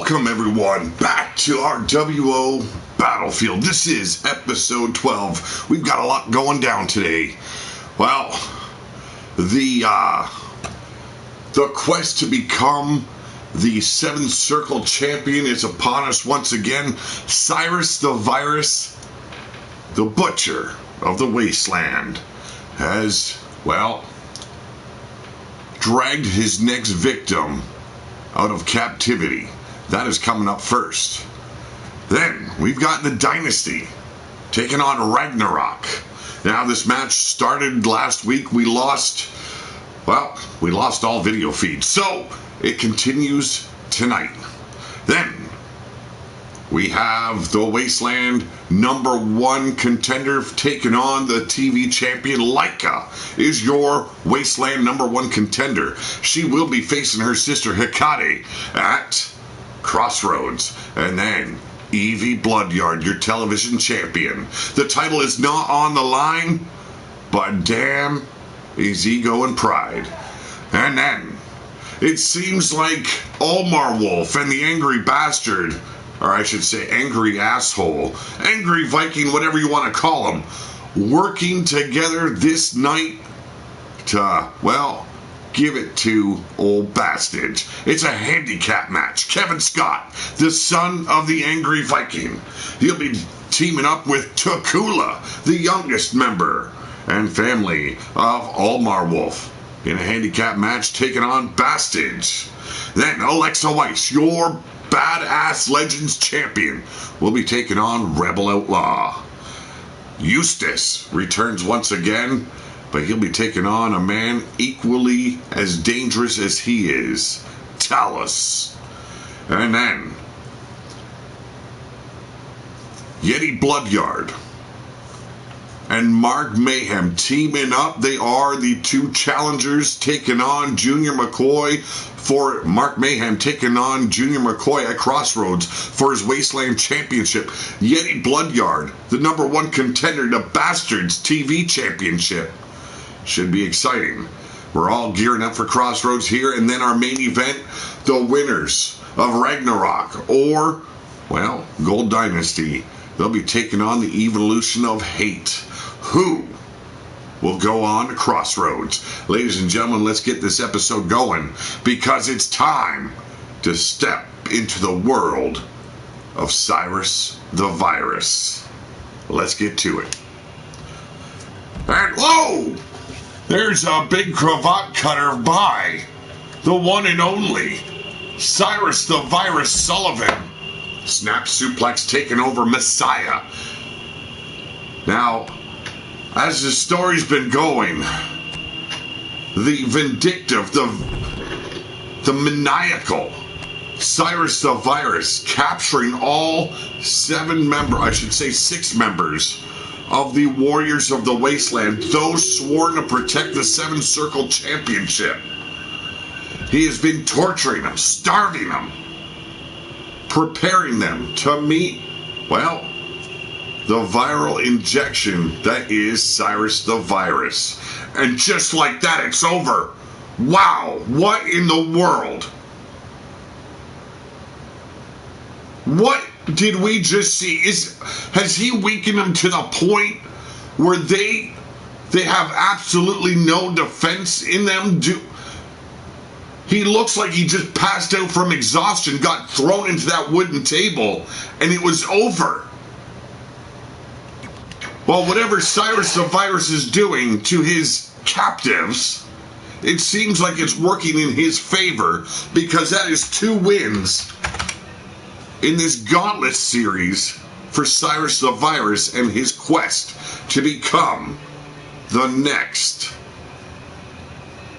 Welcome everyone back to RWO Battlefield. This is episode 12. We've got a lot going down today. Well, the quest to become the 7th Circle Champion is upon us once again. Cyrus the Virus, the Butcher of the Wasteland, has, well, dragged his next victim out of captivity. That is coming up first. Then we've got the Dynasty taking on Ragnarok. Now this match started last week. We lost all video feeds, so it continues tonight. Then we have the Wasteland #1 contender taking on the TV champion. Laika is your Wasteland #1 contender. She will be facing her sister Hikari at Crossroads. And then Evie Bloodyard, your television champion. The title is not on the line, but damn is ego and pride. And then it seems like Olmar Wolf and the Angry Bastard, or I should say Angry Asshole, Angry Viking, whatever you want to call him, working together this night to, well, give it to old Bastard. It's a handicap match. Kevin Scott, the son of the Angry Viking, he'll be teaming up with Takula, the youngest member and family of Olmar Wolf, in a handicap match taking on Bastards. Then Alexa Weiss, your Badass Legends champion, will be taking on Rebel Outlaw. Eustace returns once again, but he'll be taking on a man equally as dangerous as he is, Talus. And then Yeti Bloodyard and Mark Mayhem teaming up. They are the two challengers taking on Junior McCoy. For Mark Mayhem taking on Junior McCoy at Crossroads for his Wasteland Championship. Yeti Bloodyard, the #1 contender to Bastards TV Championship. Should be exciting. We're all gearing up for Crossroads here. And then our main event, the winners of Ragnarok or, well, Gold Dynasty. They'll be taking on the Evolution of Hate. Who will go on to Crossroads? Ladies and gentlemen, let's get this episode going, because it's time to step into the world of Cyrus the Virus. Let's get to it. And whoa! There's a big cravat cutter by the one and only Cyrus the Virus Sullivan. Snap suplex taking over Messiah. Now, as the story's been going, the vindictive, the maniacal Cyrus the Virus capturing all 6 members of the Warriors of the Wasteland, those sworn to protect the 7th Circle Championship. He has been torturing them, starving them, preparing them to meet, well, the viral injection that is Cyrus the Virus. And just like that, it's over. Wow, what in the world? What did we just see? Has he weakened them to the point where they have absolutely no defense in them? He looks like he just passed out from exhaustion, got thrown into that wooden table, and it was over. Well, whatever Cyrus the Virus is doing to his captives, it seems like it's working in his favor, because that is 2 wins in this Gauntlet series for Cyrus the Virus and his quest to become the next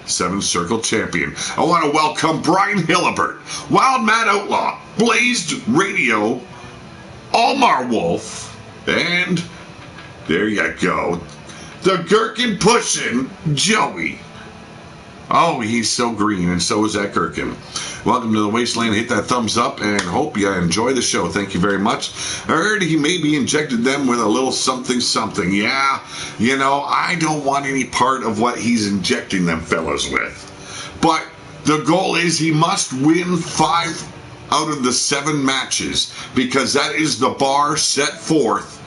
7th Circle Champion. I want to welcome Brian Hillibert, Wild Mad Outlaw, Blazed Radio, Olmar Wolf, and there you go, the Gherkin pushing Joey. Oh, he's so green, and so is that Gherkin. Welcome to the Wasteland. Hit that thumbs up, and hope you enjoy the show. Thank you very much. I heard he maybe injected them with a little something something. Yeah, you know, I don't want any part of what he's injecting them fellas with. But the goal is he must win 5 out of the 7 matches, because that is the bar set forth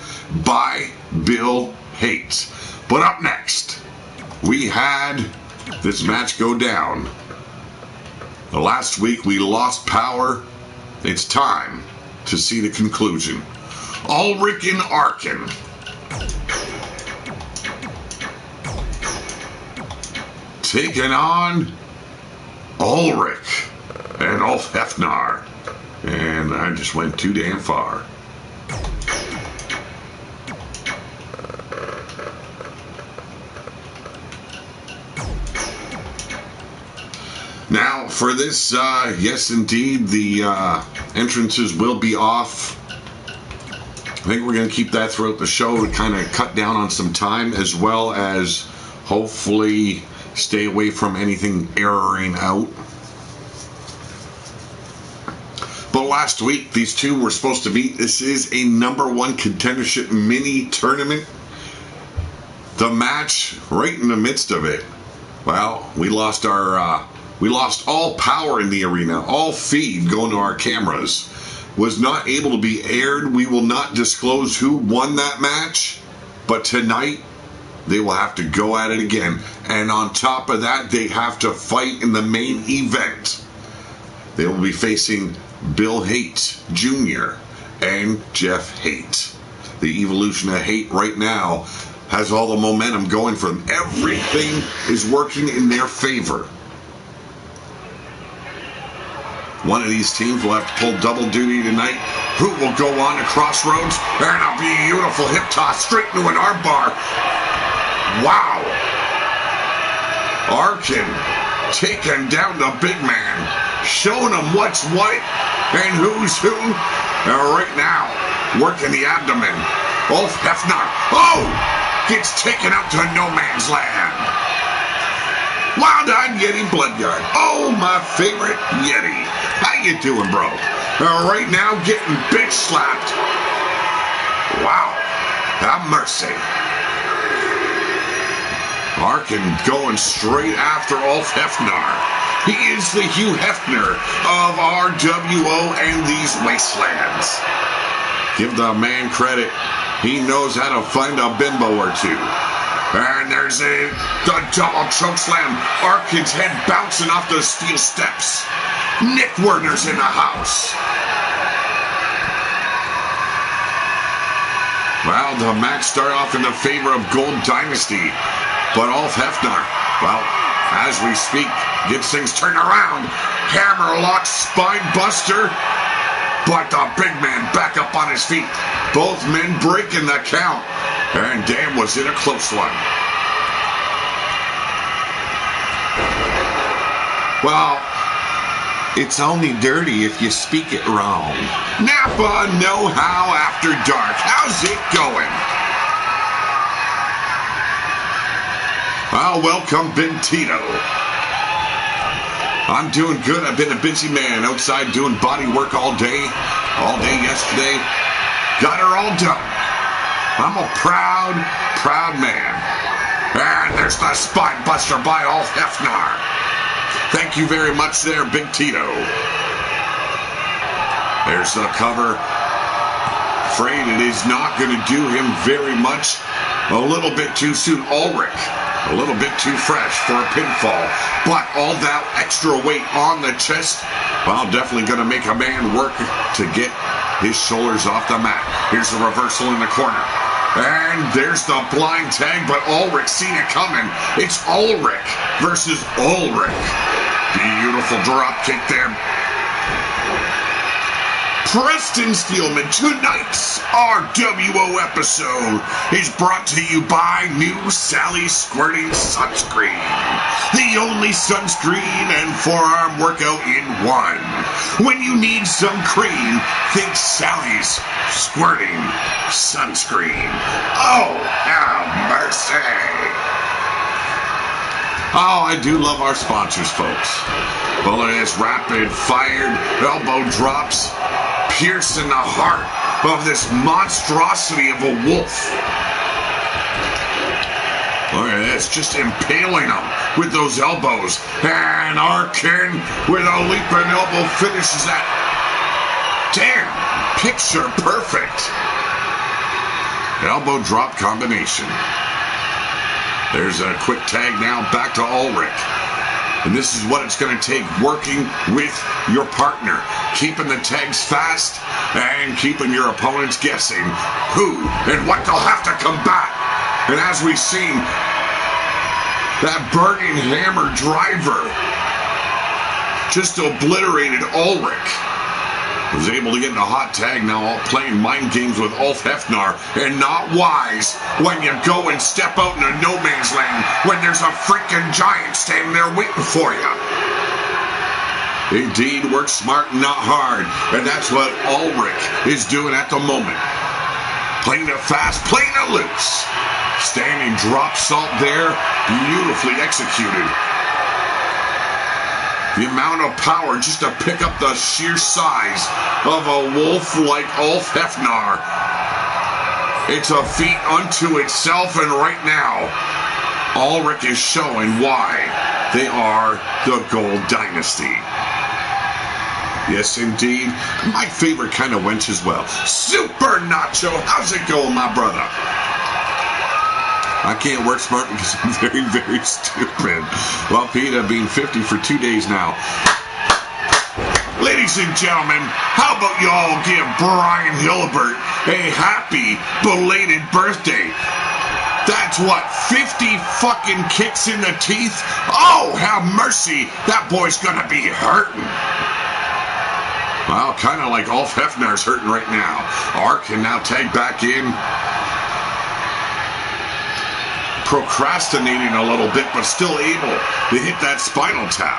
by Bill Haight. But up next, we had this match go down. Last week we lost power. It's time to see the conclusion. Ulrich and Arkin. Taking on Ulrich and Ulf Hefner. And I just went too damn far. Now, for this, yes, indeed, the entrances will be off. I think we're going to keep that throughout the show to kind of cut down on some time, as well as hopefully stay away from anything erroring out. But last week, these two were supposed to meet. This is a #1 contendership mini tournament. The match, right in the midst of it, well, we lost all power in the arena. All feed going to our cameras was not able to be aired. We will not disclose who won that match, but tonight they will have to go at it again. And on top of that, they have to fight in the main event. They will be facing Bill Haight Jr. and Jeff Haight. The evolution of Haight right now has all the momentum going for them. Everything is working in their favor. One of these teams will have to pull double duty tonight. Who will go on to Crossroads? And a beautiful hip toss straight into an armbar. Wow. Arkin taking down the big man, showing him what's what and who's who. Right now, working the abdomen. Ulf Hefner, gets taken out to no man's land. Wild-eyed Yeti Bloodguard. Oh, my favorite Yeti. How you doing, bro? Right now, getting bitch slapped. Wow. Have mercy. Arkin going straight after Ulf Hefner. He is the Hugh Hefner of RWO and these wastelands. Give the man credit. He knows how to find a bimbo or two. And there's the double choke slam. Arkin's head bouncing off those steel steps. Nick Werner's in the house. Well, the match started off in the favor of Gold Dynasty. But Ulf Hefner, well, as we speak, gets things turned around. Hammerlock spine buster. But the big man back up on his feet. Both men breaking the count. And damn, was it a close one. Well, it's only dirty if you speak it wrong. Napa Know-How After Dark. How's it going? Well, welcome, Big Tito. I'm doing good. I've been a busy man outside doing body work all day yesterday. Got her all done. I'm a proud man. And there's the spine buster by Ulf Hefner. Thank you very much there, Big Tito. There's the cover. Afraid it is not going to do him very much. A little bit too soon. Ulrich, a little bit too fresh for a pinfall. But all that extra weight on the chest, well, definitely going to make a man work to get his shoulders off the mat. Here's the reversal in the corner. And there's the blind tag, but Ulrich seen it coming. It's Ulrich versus Ulrich. Beautiful drop kick there. Preston Steelman, tonight's RWO episode is brought to you by New Sally Squirting Sunscreen. The only sunscreen and forearm workout in one. When you need some cream, think Sally's Squirting Sunscreen. Oh, have mercy. Oh, I do love our sponsors, folks. Well, look at this rapid-fired elbow drops, piercing the heart of this monstrosity of a wolf. Look at this, just impaling him with those elbows. And Arkin with a leaping elbow finishes that. Damn, picture perfect. Elbow drop combination. There's a quick tag now back to Ulrich. And this is what it's going to take, working with your partner, keeping the tags fast and keeping your opponents guessing who and what they'll have to combat. And as we've seen, that burning hammer driver just obliterated Ulrich. Was able to get in a hot tag now, all playing mind games with Ulf Hefner, and not wise when you go and step out into no man's land when there's a freaking giant standing there waiting for you. Indeed, work smart and not hard, and that's what Ulrich is doing at the moment. Playing it fast, playing it loose. Standing drop salt there, beautifully executed. The amount of power just to pick up the sheer size of a wolf like Ulf Hefner. It's a feat unto itself, and right now, Ulrich is showing why they are the Gold Dynasty. Yes, indeed. My favorite kind of wench as well. Super Nacho, how's it going, my brother? I can't work smart because I'm very, very stupid. Well, Peter being 50 for 2 days now. Ladies and gentlemen, how about you all give Brian Hillibert a happy belated birthday? That's what, 50 fucking kicks in the teeth? Oh, have mercy, that boy's gonna be hurting. Well, kind of like Ulf Hefner's hurting right now. Ark can now tag back in. Procrastinating a little bit, but still able to hit that spinal tap.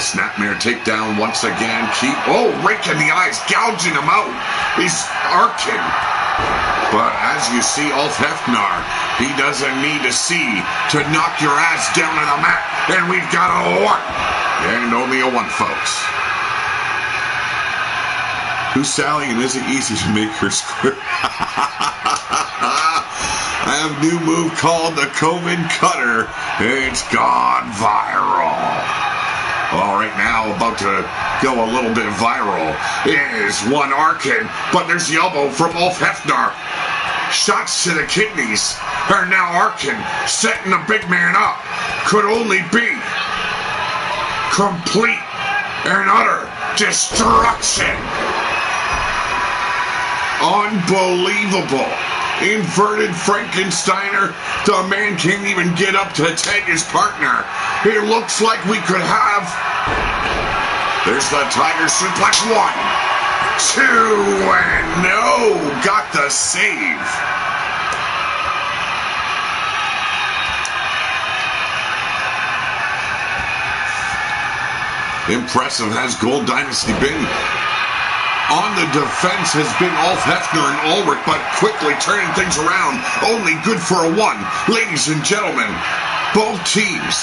Snapmare takedown once again. Rake in the eyes, gouging him out. He's arcing. But as you see, Ulf Hefner, he doesn't need to see to knock your ass down to the mat. And we've got a 1. And only a 1, folks. Who's Sally, and is it easy to make her square? I have a new move called the COVID Cutter. It's gone viral. All right, now about to go a little bit viral is one Arkin, but there's the elbow from Ulf Hefner. Shots to the kidneys. And now Arkin setting the big man up. Could only be complete and utter destruction. Unbelievable. Inverted Frankensteiner. The man can't even get up to tag his partner. It looks like we could have. There's the Tiger Suplex. 1, 2, and no. Got the save. Impressive has Gold Dynasty been. On the defense has been Ulf Hefner and Ulrich, but quickly turning things around. Only good for a 1. Ladies and gentlemen, both teams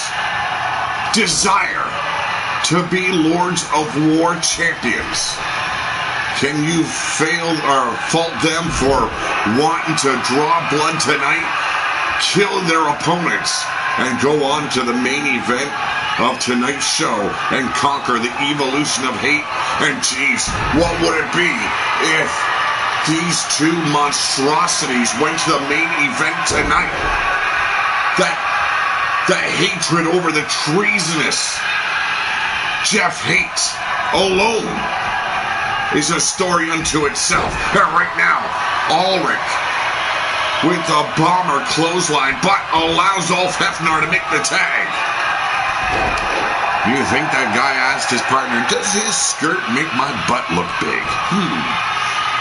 desire to be Lords of War champions. Can you fail or fault them for wanting to draw blood tonight, kill their opponents, and go on to the main event of tonight's show and conquer the evolution of hate? And geez, what would it be if these two monstrosities went to the main event tonight? That hatred over the treasonous Jeff Hate alone is a story unto itself. And right now, Ulrich with the bomber clothesline, but allows Ulf Hefner to make the tag. You think that guy asked his partner, does his skirt make my butt look big?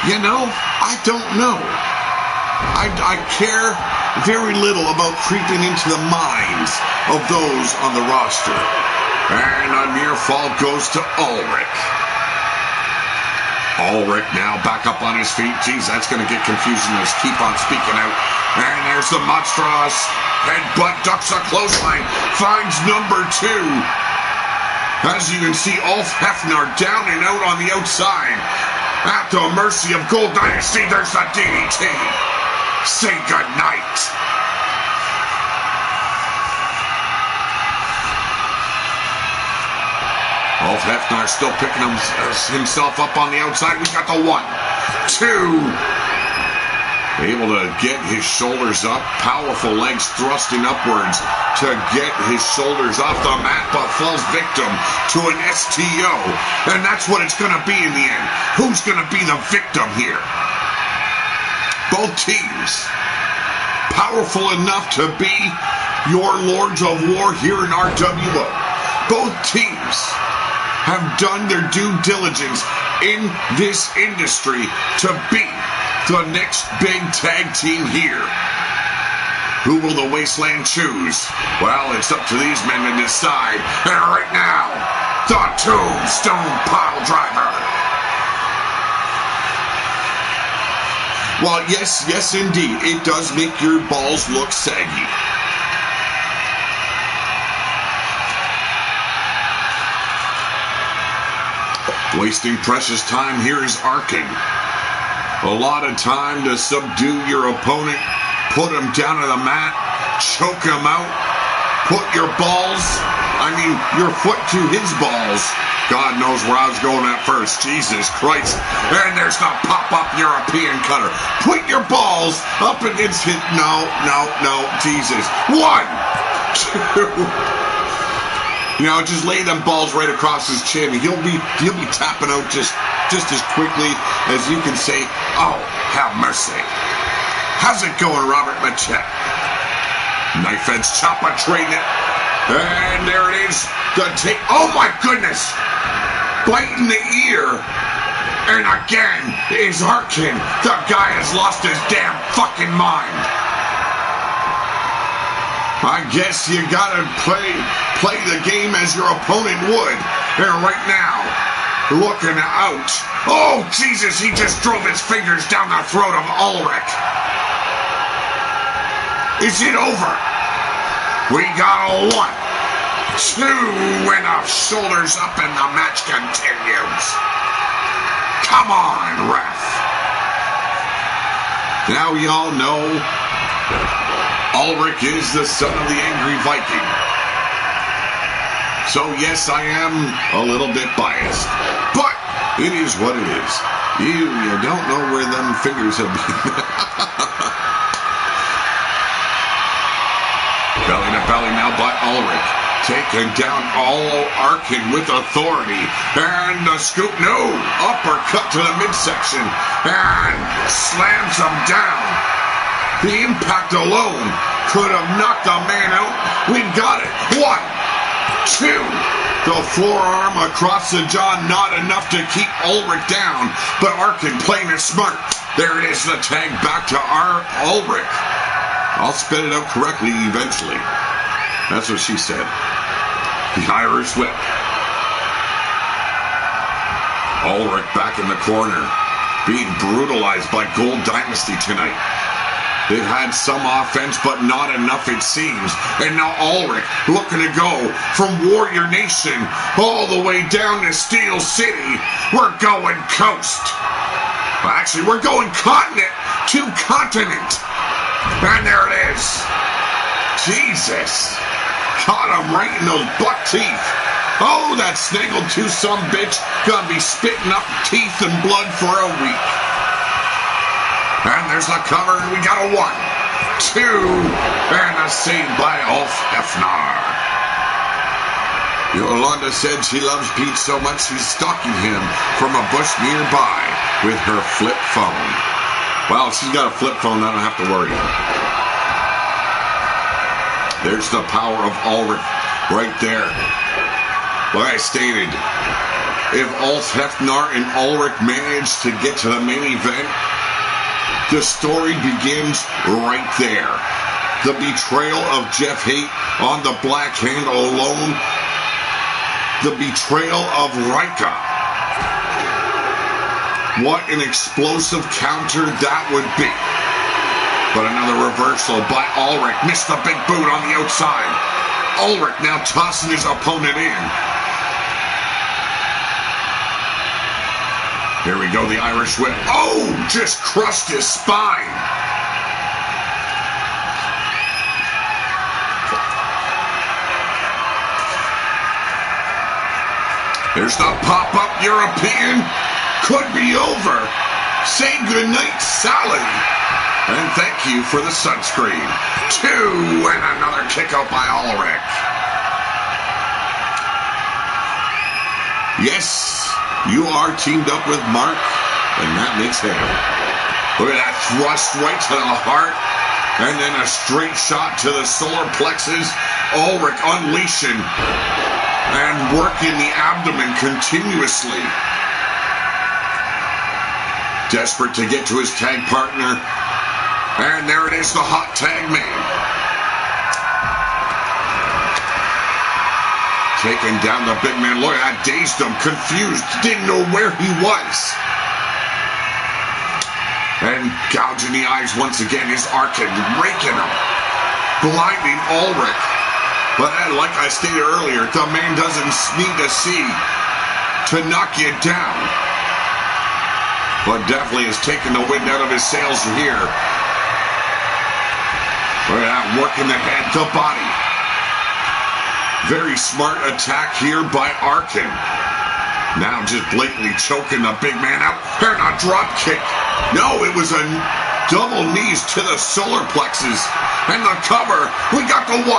You know, I don't know. I care very little about creeping into the minds of those on the roster. And a near fall goes to Ulrich. Ulrich now back up on his feet. Geez, that's going to get confusing. Let's keep on speaking out. And there's the monstrous headbutt, ducks a clothesline, finds number 2. As you can see, Ulf Hefner down and out on the outside. At the mercy of Gold Dynasty, there's the DDT. Say goodnight. Ulf Hefner still picking himself up on the outside. We got the 1, 2. Able to get his shoulders up. Powerful legs thrusting upwards to get his shoulders off the mat, but falls victim to an STO. And that's what it's going to be in the end. Who's going to be the victim here? Both teams powerful enough to be your Lords of War here in RWO. Both teams have done their due diligence in this industry to be the next big tag team here. Who will the Wasteland choose? Well, it's up to these men to decide. And right now, the Tombstone Pile Driver. Well, yes, indeed. It does make your balls look saggy. Wasting precious time here is Arkin. A lot of time to subdue your opponent, put him down on the mat, choke him out, put your foot to his balls. God knows where I was going at first. Jesus Christ. And there's the pop-up European cutter. Put your balls up against his... No, Jesus. 1, 2... just lay them balls right across his chin. He'll be tapping out just as quickly as you can say, "Oh, have mercy." How's it going, Robert Machette? Knife edge chopper trading it. And there it is. The take. Oh my goodness. Bite in the ear. And again is Arkin. The guy has lost his damn fucking mind. I guess you gotta play the game as your opponent would. And right now, looking out. Oh, Jesus, he just drove his fingers down the throat of Ulrich. Is it over? We got a 1, 2, and the shoulders up and the match continues. Come on, ref. Now y'all know Ulrich is the son of the Angry Viking. So yes, I am a little bit biased, but it is what it is. You don't know where them fingers have been. Belly to belly now by Ulrich. Taking down Arkin with authority. And the scoop, no, uppercut to the midsection. And slams him down. The impact alone could have knocked the man out. We got it. 1, 2. The forearm across the jaw, not enough to keep Ulrich down. But Arkin playing it smart. There it is, the tag back to Ulrich. I'll spit it out correctly eventually. That's what she said. The Irish whip. Ulrich back in the corner. Being brutalized by Gold Dynasty tonight. They've had some offense, but not enough, it seems. And now Ulrich looking to go from Warrior Nation all the way down to Steel City. We're going coast. Well, actually, we're going continent to continent. And there it is. Jesus. Caught him right in those buck teeth. Oh, that snaggled two-some bitch gonna be spitting up teeth and blood for a week. And there's the cover, and we got a 1, 2, and a save by Ulf Hefner. Yolanda said she loves Pete so much she's stalking him from a bush nearby with her flip phone. Well, if she's got a flip phone, I don't have to worry. There's the power of Ulrich right there. Like I stated, if Ulf Hefner and Ulrich manage to get to the main event, the story begins right there. The betrayal of Jeff Haight on the Black Hand alone. The betrayal of Rika. What an explosive counter that would be. But another reversal by Ulrich. Missed the big boot on the outside. Ulrich now tossing his opponent in. Here we go, the Irish whip. Oh, just crushed his spine. There's the pop-up European. Could be over. Say goodnight, Sally. And thank you for the sunscreen. 2, and another kick out by Ulrich. Yes, you are teamed up with Mark, and that makes him. Look at that thrust right to the heart, and then a straight shot to the solar plexus. Ulrich unleashing and working the abdomen continuously. Desperate to get to his tag partner. And there it is, the hot tag man. Taking down the big man. Look at that, dazed him, confused, didn't know where he was. And gouging the eyes once again is Arkin, raking him, blinding Ulrich. But like I stated earlier, the man doesn't need to see to knock you down. But definitely is taking the wind out of his sails here. Look at that, working the head, the body. Very smart attack here by Arkin. Now just blatantly choking the big man out. And a drop kick. No, it was a double knees to the solar plexus. And the cover. We got the 1, 2.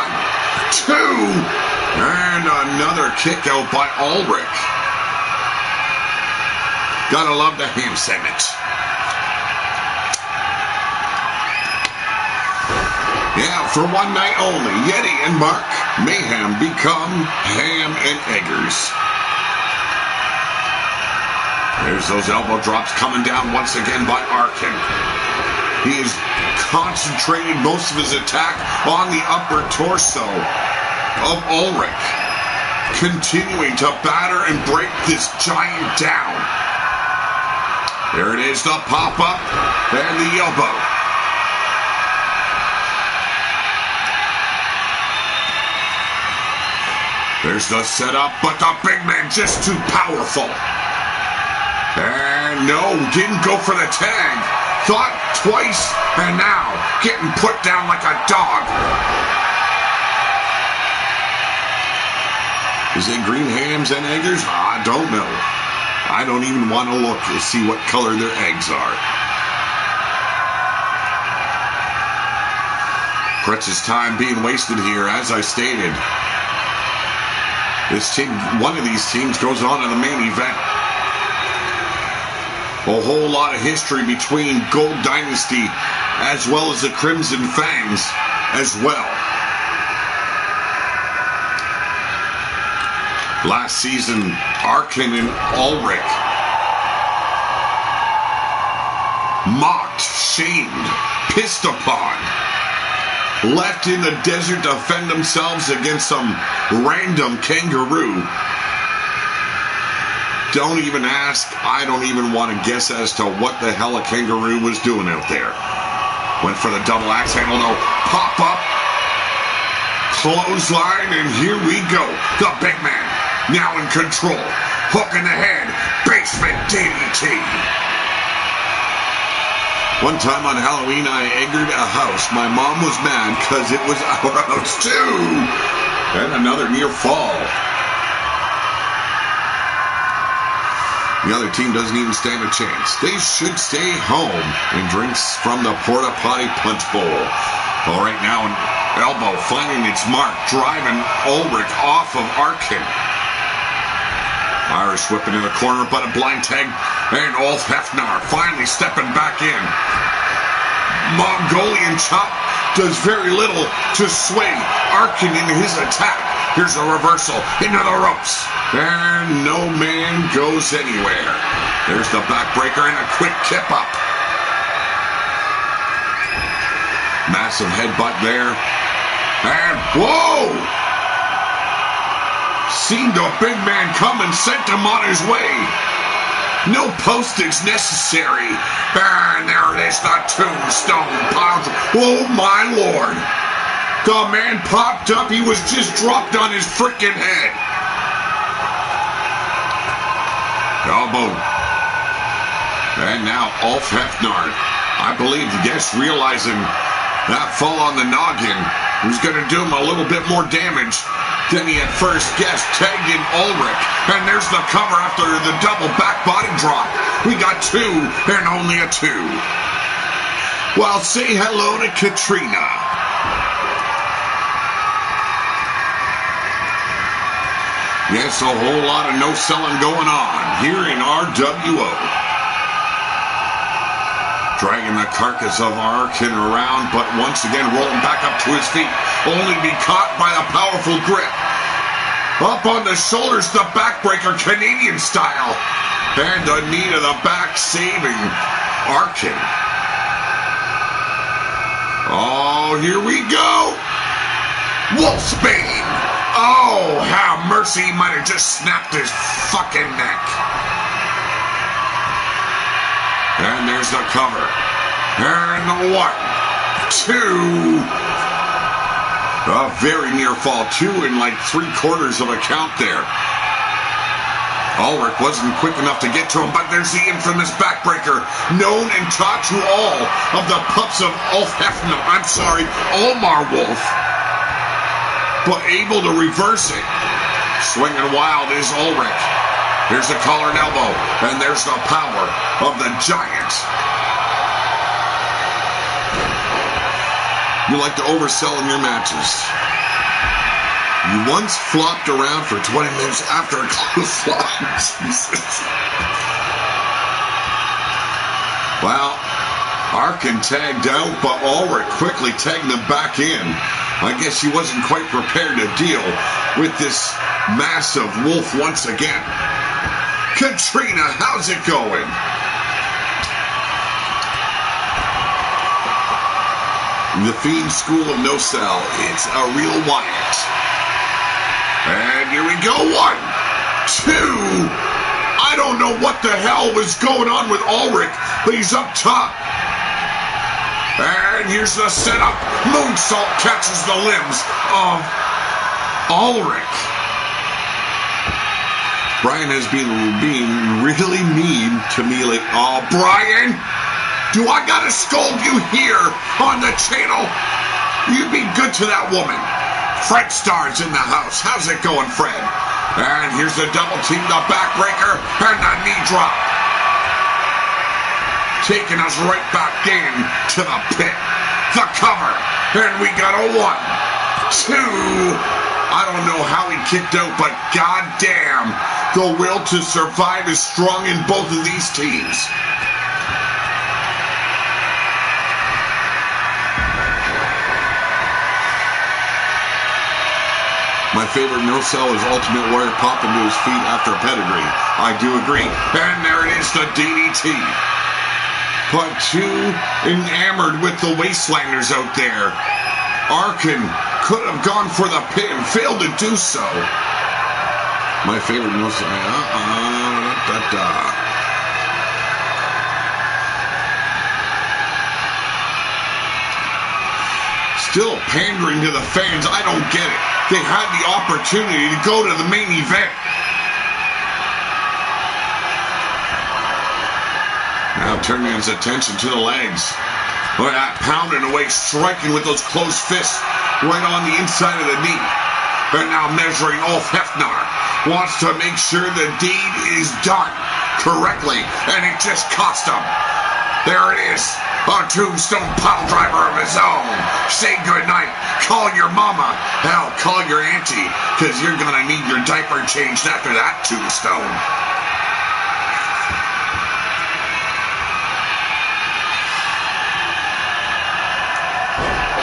And another kick out by Ulrich. Gotta love the ham sandwich. Yeah, for one night only, Yeti and Mark Mayhem become Ham and Eggers. There's those elbow drops coming down once again by Arkin. He is concentrated most of his attack on the upper torso of Ulrich, continuing to batter and break this giant down. There it is, the pop-up and the elbow. There's the setup, but the big man just too powerful. And no, didn't go for the tag. Thought twice, and now getting put down like a dog. Is it green hams and eggers? I don't know. I don't even want to look to see what color their eggs are. Precious time being wasted here, as I stated. This team, one of these teams goes on to the main event. A whole lot of history between Gold Dynasty as well as the Crimson Fangs as well. Last season, Arkin and Ulrich mocked, shamed, pissed upon, left in the desert to fend themselves against some random kangaroo. Don't even ask. I don't even want to guess as to what the hell a kangaroo was doing out there. Went for the double axe handle, no. Pop up. Clothesline, and here we go. The big man now in control. Hook in the head. Basement DDT. One time on Halloween, I eggered a house. My mom was mad because it was our house too. And another near fall. The other team doesn't even stand a chance. They should stay home and drink from the porta potty punch bowl. All right, now an elbow finding its mark, driving Ulrich off of Arkin. Irish whipping in the corner, but a blind tag, and Ulf Hefner finally stepping back in. Mongolian chop does very little to sway Arkin into his attack. Here's a reversal into the ropes. And no man goes anywhere. There's the backbreaker and a quick kip up. Massive headbutt there. And whoa! Seen the big man come and sent him on his way. No postage necessary. And there it is, the tombstone pound. Oh my lord. The man popped up. He was just dropped on his freaking head. Elbow. And now Ulf Hefner, I believe, yes, realizing that fall on the noggin who's going to do him a little bit more damage than he at first guessed. Tagged in Ulrich, and there's the cover after the double back body drop. We got 2 and only a 2. Well, say hello to Katrina. Yes, a whole lot of no selling going on here in RWO. Dragging the carcass of Arkin around, but once again rolling back up to his feet, only to be caught by a powerful grip. Up on the shoulders, the backbreaker, Canadian style. And the knee to the back, saving Arkin. Oh, here we go. Wolfsbane. Oh, have mercy. He might have just snapped his fucking neck. And there's the cover. And the 1, 2. A very near fall. 2 in like 3/4 of a count there. Ulrich wasn't quick enough to get to him, but there's the infamous backbreaker, known and taught to all of the pups of Omar Wolf, but able to reverse it. Swinging wild is Ulrich. Here's the collar and elbow, and there's the power of the giant. You like to oversell in your matches. You once flopped around for 20 minutes after a clothesline. Jesus. Well, Arkin tagged out, but Ulrich quickly tagged him back in. I guess he wasn't quite prepared to deal with this massive wolf once again. Katrina, how's it going? The Fiend School of No Cell, it's a real Wyatt. And here we go, 1, 2. I don't know what the hell was going on with Ulrich, but he's up top. And here's the setup. Moonsault catches the limbs of Ulrich. Brian has been being really mean to me lately. Oh, Brian, do I gotta scold you here on the channel? You be good to that woman. Fred Starr's in the house. How's it going, Fred? And here's the double team, the backbreaker, and the knee drop. Taking us right back in to the pit. The cover. And we got a 1, 2. I don't know how he kicked out, but goddamn, the will to survive is strong in both of these teams. My favorite no-sell is Ultimate Warrior popping to his feet after a pedigree. I do agree. And there it is, the DDT. But 2 enamored with the Wastelanders out there. Arkin could have gone for the pin, failed to do so. My favorite no-sell. Still pandering to the fans. I don't get it. They had the opportunity to go to the main event. Now turning his attention to the legs. Look at that, pounding away, striking with those closed fists right on the inside of the knee. And now measuring Ulf Hefner. Wants to make sure the deed is done correctly, and it just cost him. There it is. A tombstone pile driver of his own. Say goodnight. Call your mama. Hell, call your auntie, because you're going to need your diaper changed after that tombstone.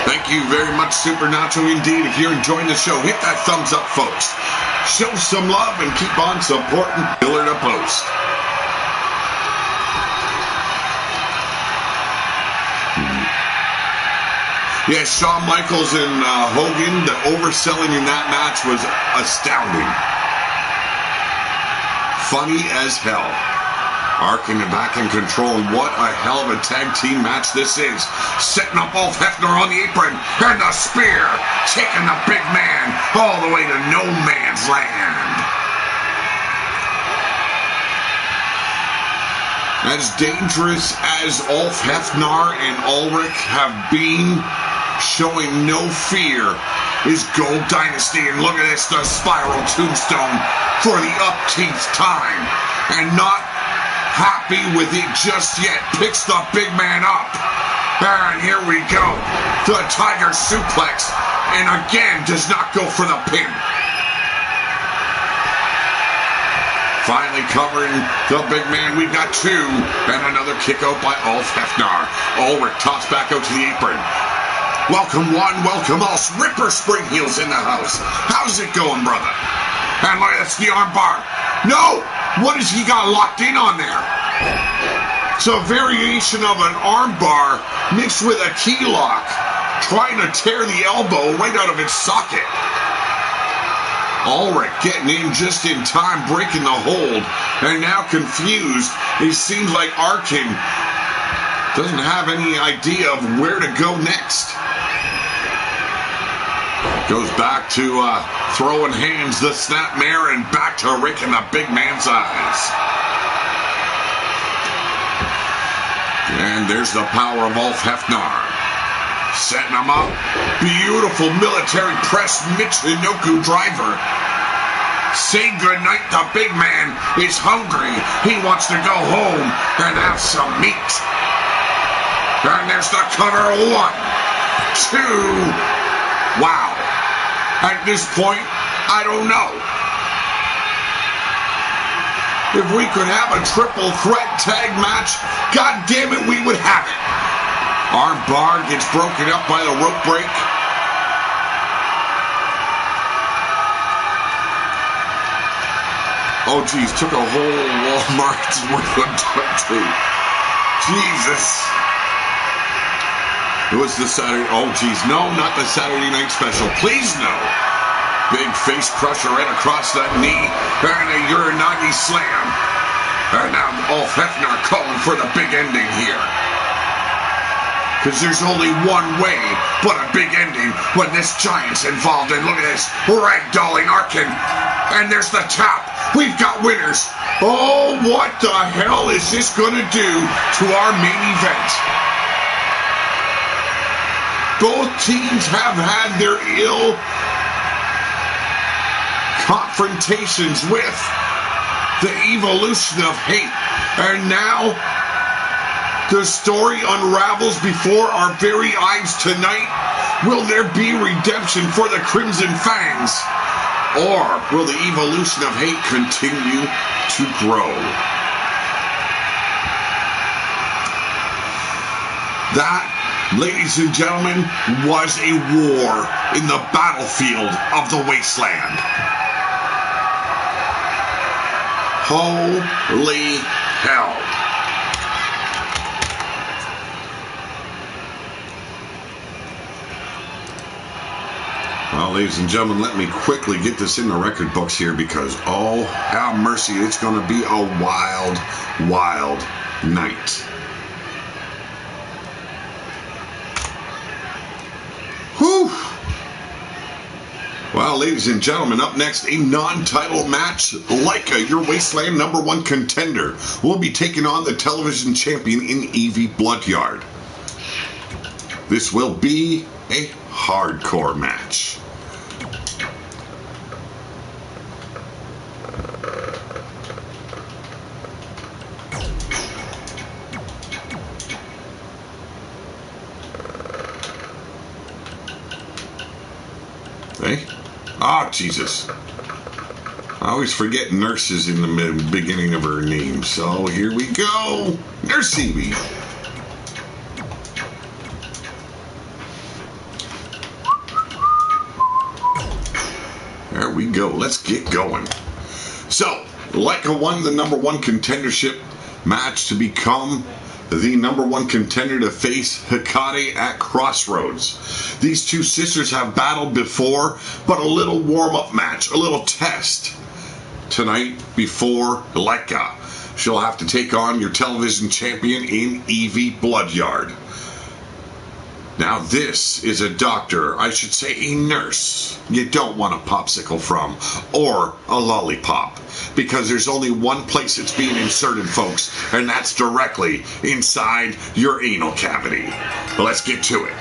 Thank you very much, Supernatural, indeed. If you're enjoying the show, hit that thumbs up, folks. Show some love and keep on supporting Pillar to Post. Yes, Shawn Michaels and Hogan, the overselling in that match was astounding. Funny as hell. Arkin back in control. What a hell of a tag team match this is. Setting up Ulf Hefner on the apron. And the spear. Taking the big man all the way to no man's land. As dangerous as Ulf Hefner and Ulrich have been, showing no fear, is Gold Dynasty. And look at this, the spiral tombstone for the upteenth time. And not happy with it just yet. Picks the big man up. And here we go. The Tiger suplex. And again, does not go for the pin. Finally covering the big man. We've got two. And another kick out by Ulf Hefner. Ulrich tossed back out to the apron. Welcome one, welcome all. Ripper Spring Heels in the house. How's it going, brother? And look, that's the arm bar. No! What has he got locked in on there? It's a variation of an arm bar mixed with a key lock, trying to tear the elbow right out of its socket. Ulrich getting in just in time, breaking the hold, and now confused. It seems like Arkin doesn't have any idea of where to go next. Goes back to throwing hands, the snapmare, and back to raking the big man's eyes. And there's the power of Ulf Hefner. Setting him up. Beautiful military press Michinoku driver. Say goodnight. The big man is hungry. He wants to go home and have some meat. And there's the cover. 1, 2. Wow. At this point, I don't know. If we could have a triple threat tag match, God damn it, we would have it. Arm bar gets broken up by the rope break. Oh, geez, took a whole Walmart's worth of tape. Jesus. It was the Saturday. Oh, geez. No, not the Saturday night special. Please, no. Big face crusher right across that knee. And a Uranagi slam. And now Ulf Hefner calling for the big ending here. Because there's only one way but a big ending when this giant's involved. And look at this. Ragdolling Arkin. And there's the tap. We've got winners. Oh, what the hell is this going to do to our main event? Both teams have had their ill confrontations with the evolution of hate. And now the story unravels before our very eyes tonight. Will there be redemption for the Crimson Fangs? Or will the evolution of hate continue to grow? That, ladies and gentlemen, was a war in the battlefield of the wasteland. Holy hell. Well, ladies and gentlemen, let me quickly get this in the record books here because, oh, have mercy, it's going to be a wild, wild night. Whew. Well, ladies and gentlemen, up next, a non-title match. Leica, your Wasteland #1 contender, will be taking on the television champion in Evie Bloodyard. This will be a hardcore match. Hey? Oh, Jesus. I always forget nurses in the beginning of her name. So here we go. Nurse Evie. There we go. Let's get going. So, Leica won the #1 contendership match to become the #1 contender to face Hikari at Crossroads. These two sisters have battled before, but a little warm-up match, a little test tonight before Leica. She'll have to take on your television champion in Evie Bloodyard. Now this is a doctor, I should say a nurse, you don't want a popsicle from, or a lollipop, because there's only one place it's being inserted, folks, and that's directly inside your anal cavity. But let's get to it.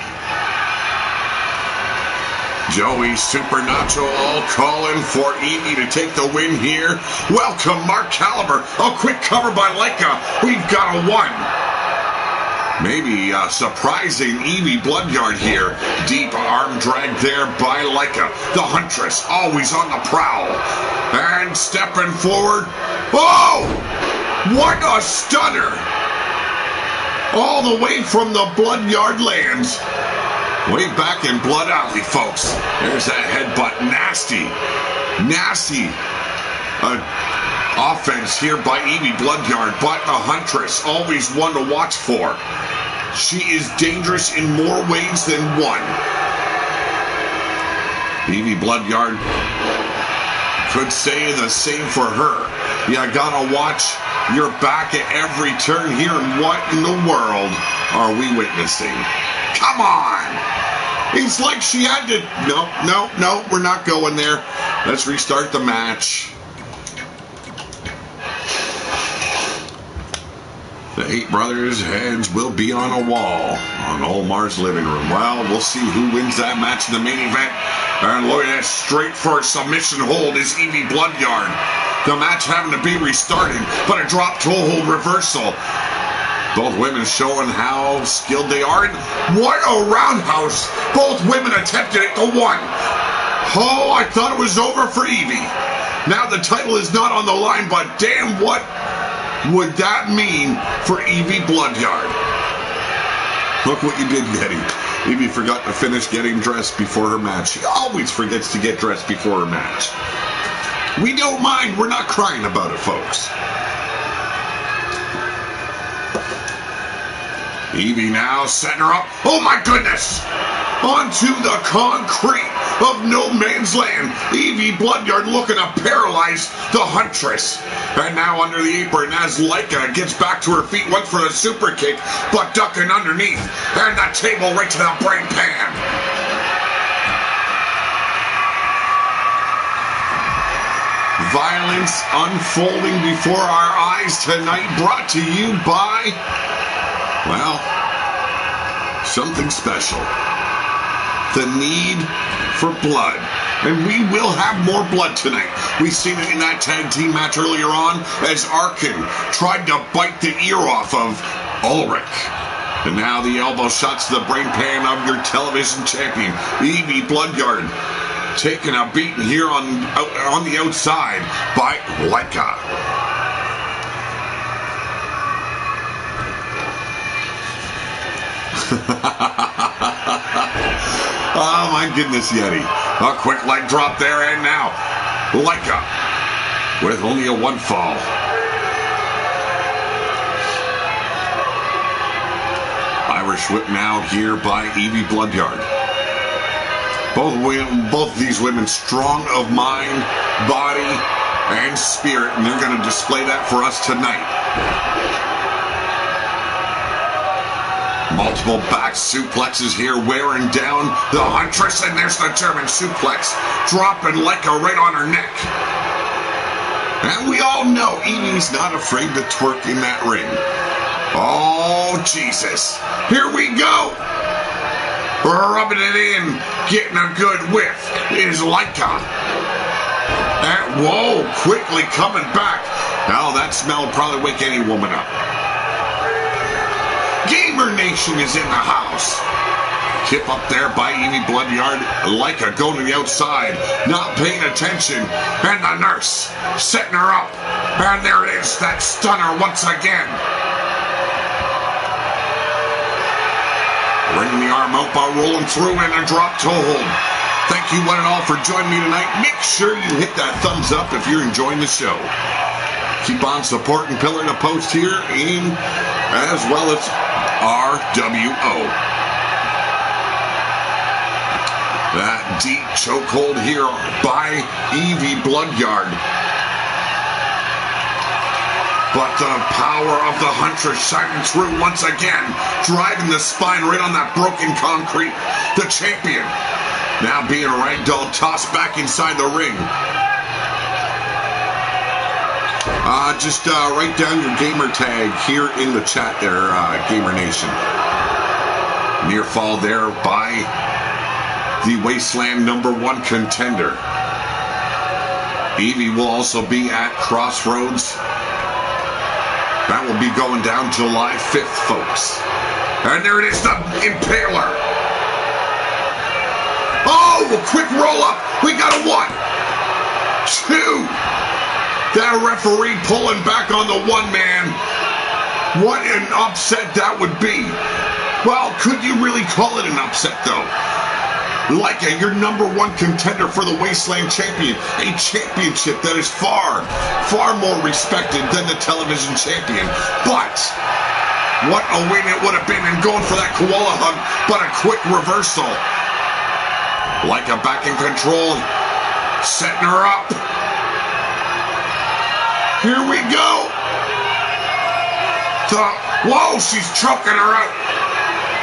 Joey Supernatural all calling for Evie to take the win here. Welcome, Mark Caliber. A quick cover by Leica. We've got a 1. Maybe surprising Evie Bloodyard here. Deep arm drag there by Leica. The Huntress always on the prowl. And stepping forward. Oh! What a stunner! All the way from the Bloodyard lands. Way back in Blood Alley, folks. There's that headbutt. Nasty. Nasty. Offense here by Evie Bloodyard, but the Huntress, always one to watch for. She is dangerous in more ways than one. Evie Bloodyard could say the same for her. You gotta watch your back at every turn here, and what in the world are we witnessing? Come on! It's like she had to... No, we're not going there. Let's restart the match. The Eight Brothers' heads will be on a wall on Omar's living room. Well, we'll see who wins that match in the main event. And look at that, straight for a submission hold is Evie Bloodyard. The match having to be restarted, but a drop toe hold reversal. Both women showing how skilled they are. And what a roundhouse. Both women attempted it to 1. Oh, I thought it was over for Evie. Now the title is not on the line, but damn, what would that mean for Evie Bloodyard? Look what you did, Yeti. Evie forgot to finish getting dressed before her match. She always forgets to get dressed before her match. We don't mind. We're not crying about it, folks. Evie now setting her up. Oh my goodness! Onto the concrete of no man's land. Evie Bloodyard looking to paralyze the Huntress. And now under the apron as Leica gets back to her feet. Went for the super kick, but ducking underneath. And the table right to the brain pan. Violence unfolding before our eyes tonight. Brought to you by... well, something special. The need for blood. And we will have more blood tonight. We've seen it in that tag team match earlier on as Arkin tried to bite the ear off of Ulrich. And now the elbow shots to the brain pan of your television champion, Evie Bloodyard, taking a beating here on the outside by Leica. Oh my goodness, Yeti. A quick leg drop there, and now Leica with only a 1 fall. Irish whip now here by Evie Bloodyard. Both of these women strong of mind, body, and spirit, and they're going to display that for us tonight. Multiple back suplexes here, wearing down the Huntress, and there's the German suplex, dropping Leica right on her neck. And we all know Evie's not afraid to twerk in that ring. Oh, Jesus. Here we go. Rubbing it in, getting a good whiff is Leica. And whoa, quickly coming back. Now that smell will probably wake any woman up. Gamer Nation is in the house. Tip up there by Evie Bloodyard. Leica going to the outside, not paying attention. And the nurse setting her up. And there it is, that stunner once again. Bringing the arm out by rolling through and a drop toe hold. Thank you one and all for joining me tonight. Make sure you hit that thumbs up if you're enjoying the show. Keep on supporting Pillar to Post here in as well as RWO. That deep chokehold here by Evie Bloodyard. But the power of the Huntress shining through once again, driving the spine right on that broken concrete. The champion now being ragdoll tossed back inside the ring. Just write down your gamer tag here in the chat there, Gamer Nation. Near fall there by the Wasteland #1 contender. Evie will also be at Crossroads. That will be going down July 5th, folks. And there it is, the Impaler. Oh, a quick roll-up. We got a 1, 2. That referee pulling back on the 1-man. What an upset that would be. Well, could you really call it an upset, though? Leica, your #1 contender for the Wasteland Champion. A championship that is far, far more respected than the television champion. But what a win it would have been, and going for that koala hug, but a quick reversal. Leica back in control, setting her up. Here we go. Whoa, she's choking her out.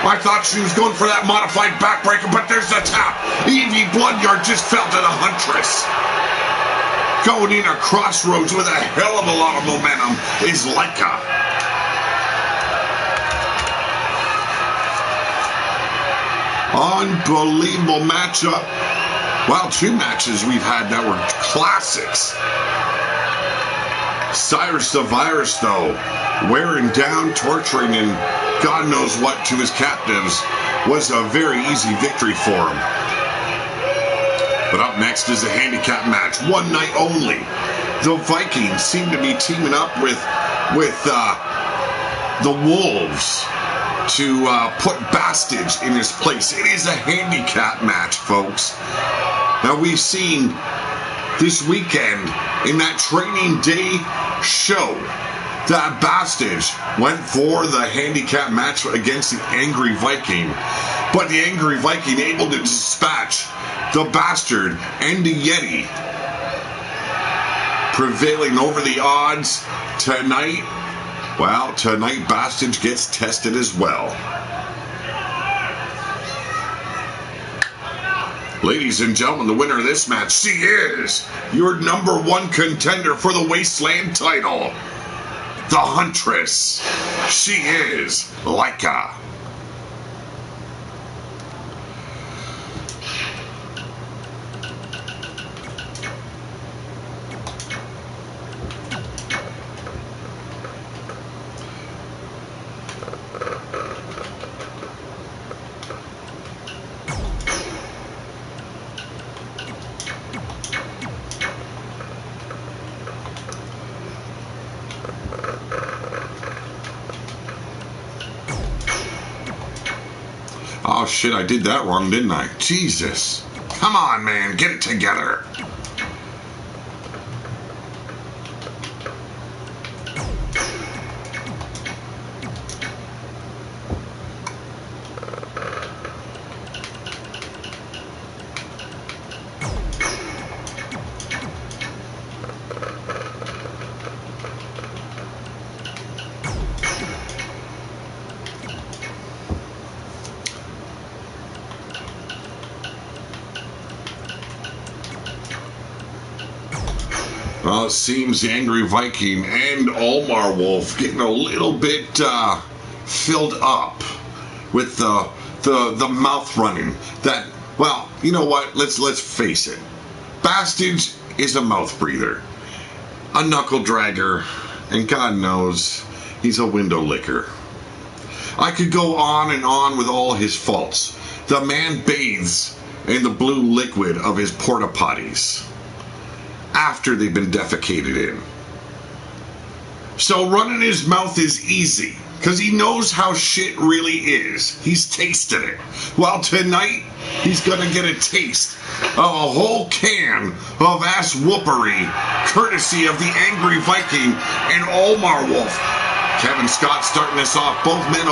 I thought she was going for that modified backbreaker, but there's the tap. Evie Bloodyard just fell to the Huntress. Going in a Crossroads with a hell of a lot of momentum is Leica. Unbelievable matchup. Well, 2 matches we've had that were classics. Cyrus the Virus, though, wearing down, torturing, and God knows what to his captives, was a very easy victory for him. But up next is a handicap match, 1 night only. The Vikings seem to be teaming up with the Wolves to put Bastage in his place. It is a handicap match, folks. Now, we've seen this weekend in that training day show that Bastage went for the handicap match against the Angry Viking, but the Angry Viking able to dispatch the Bastard and the Yeti, prevailing over the odds tonight. Well, tonight Bastage gets tested as well. Ladies and gentlemen, the winner of this match, she is your #1 contender for the Wasteland title, the Huntress. She is Leica. Oh shit, I did that wrong, didn't I? Jesus. Come on, man, get it together. Well, it seems the Angry Viking and Olmar Wolf getting a little bit filled up with the mouth running. That, well, you know what? Let's face it. Bastage is a mouth breather, a knuckle dragger, and God knows he's a window licker. I could go on and on with all his faults. The man bathes in the blue liquid of his porta potties after they've been defecated in. So running his mouth is easy, because he knows how shit really is. He's tasted it. Well, tonight, he's going to get a taste of a whole can of ass whoopery, courtesy of the Angry Viking and Olmar Wolf. Kevin Scott starting us off, both men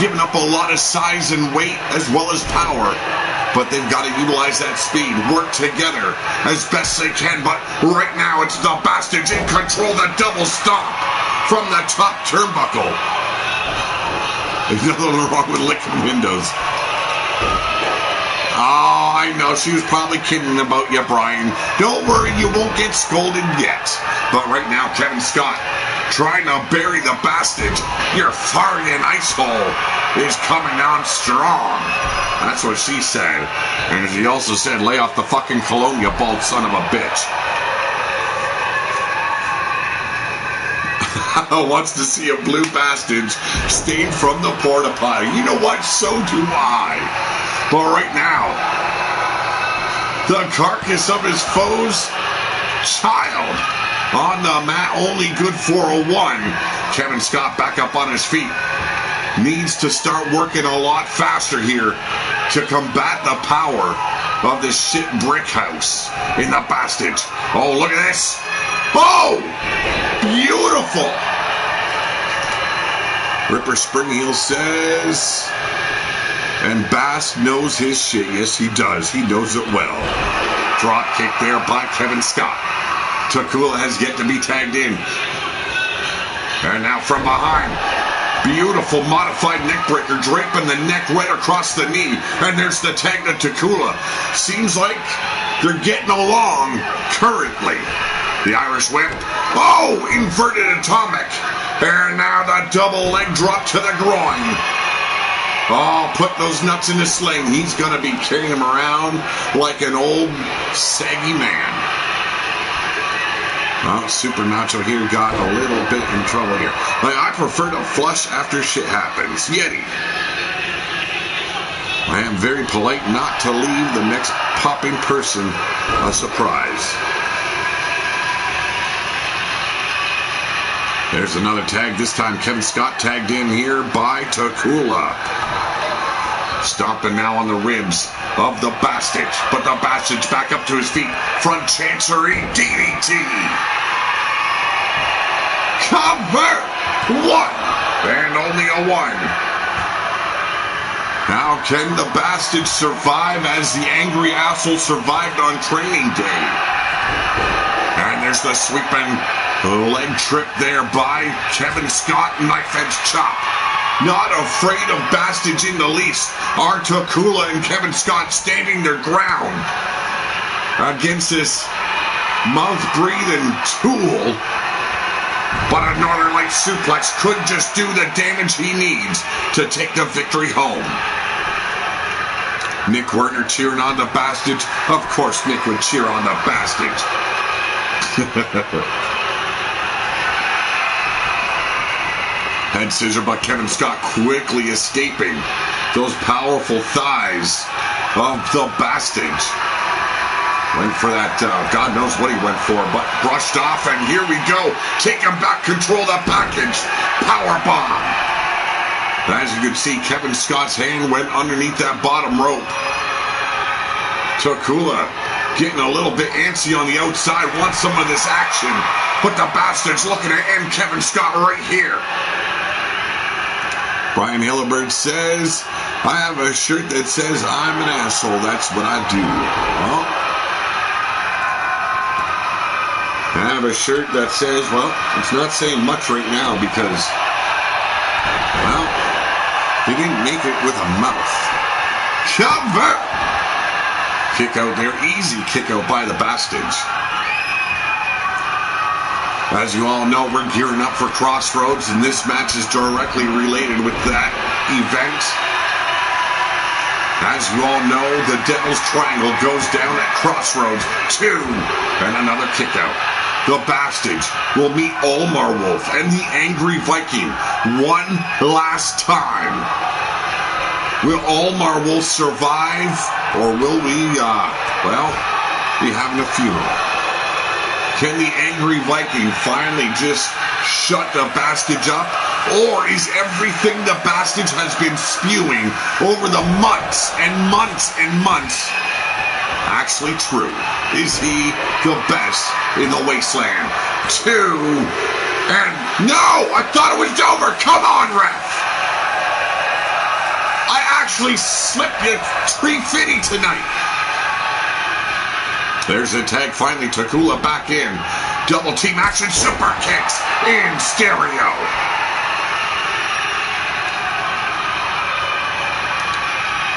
giving up a lot of size and weight as well as power. But they've got to utilize that speed, work together as best they can. But right now, it's the Bastards in control, the double stomp from the top turnbuckle. There's nothing wrong with licking windows. Oh, I know, she was probably kidding about you, Brian. Don't worry, you won't get scolded yet. But right now, Kevin Scott trying to bury the bastard. Your farting ice hole is coming on strong. That's what she said. And she also said, lay off the fucking cologne, you bald son of a bitch. Wants to see a blue bastard stained from the porta potty. You know what? So do I. But right now, the carcass of his foe's child on the mat, only good for a 1. Kevin Scott back up on his feet. Needs to start working a lot faster here to combat the power of this shit brick house in the bastard. Oh, look at this. Oh! Beautiful! Ripper Springheel says, and Bass knows his shit. Yes, he does. He knows it well. Drop kick there by Kevin Scott. Takula has yet to be tagged in. And now from behind, beautiful modified neck breaker, draping the neck right across the knee. And there's the tag to Takula. Seems like they're getting along currently. The Irish whip. Oh, inverted atomic. And now the double leg drop to the groin. Oh, put those nuts in the sling. He's going to be carrying him around like an old saggy man. Oh, Super Nacho here got a little bit in trouble here. I prefer to flush after shit happens. Yeti. I am very polite not to leave the next popping person a surprise. There's another tag. This time Kevin Scott tagged in here by Takula. Stomping now on the ribs of the bastard. But the bastard's back up to his feet. Front Chancery DDT. Cover! 1. And only a 1. Now can the bastard survive as the angry asshole survived on training day? And there's the sweeping leg trip there by Kevin Scott. Knife edge chop. Not afraid of bastards in the least. Are Takula and Kevin Scott standing their ground against this mouth-breathing tool. But a Northern Light suplex could just do the damage he needs to take the victory home. Nick Werner cheering on the bastards. Of course Nick would cheer on the bastards. Head scissor by Kevin Scott, quickly escaping those powerful thighs of the bastards. Went for that, God knows what he went for, but brushed off, and here we go. Taking back control of the package. Powerbomb. As you can see, Kevin Scott's hand went underneath that bottom rope. Takula getting a little bit antsy on the outside, wants some of this action, but the bastard's looking to end Kevin Scott right here. Brian Hillibert says, I have a shirt that says I'm an asshole. That's what I do. Well, I have a shirt that says, well, it's not saying much right now because, well, they didn't make it with a mouth. Cover! Kick out there. Easy kick out by the bastards. As you all know, we're gearing up for Crossroads, and this match is directly related with that event. As you all know, the Devil's Triangle goes down at Crossroads 2, and another kick out. The Bastards will meet Olmar Wolf and the Angry Viking one last time. Will Olmar Wolf survive, or will we, be having a funeral? Can the Angry Viking finally just shut the Bastards up? Or is everything the Bastards has been spewing over the months and months and months actually true? Is he the best in the wasteland? 2. And no! I thought it was over! Come on, ref! I actually slipped you 350 tonight. There's a tag finally. Takula back in. Double team action super kicks in stereo.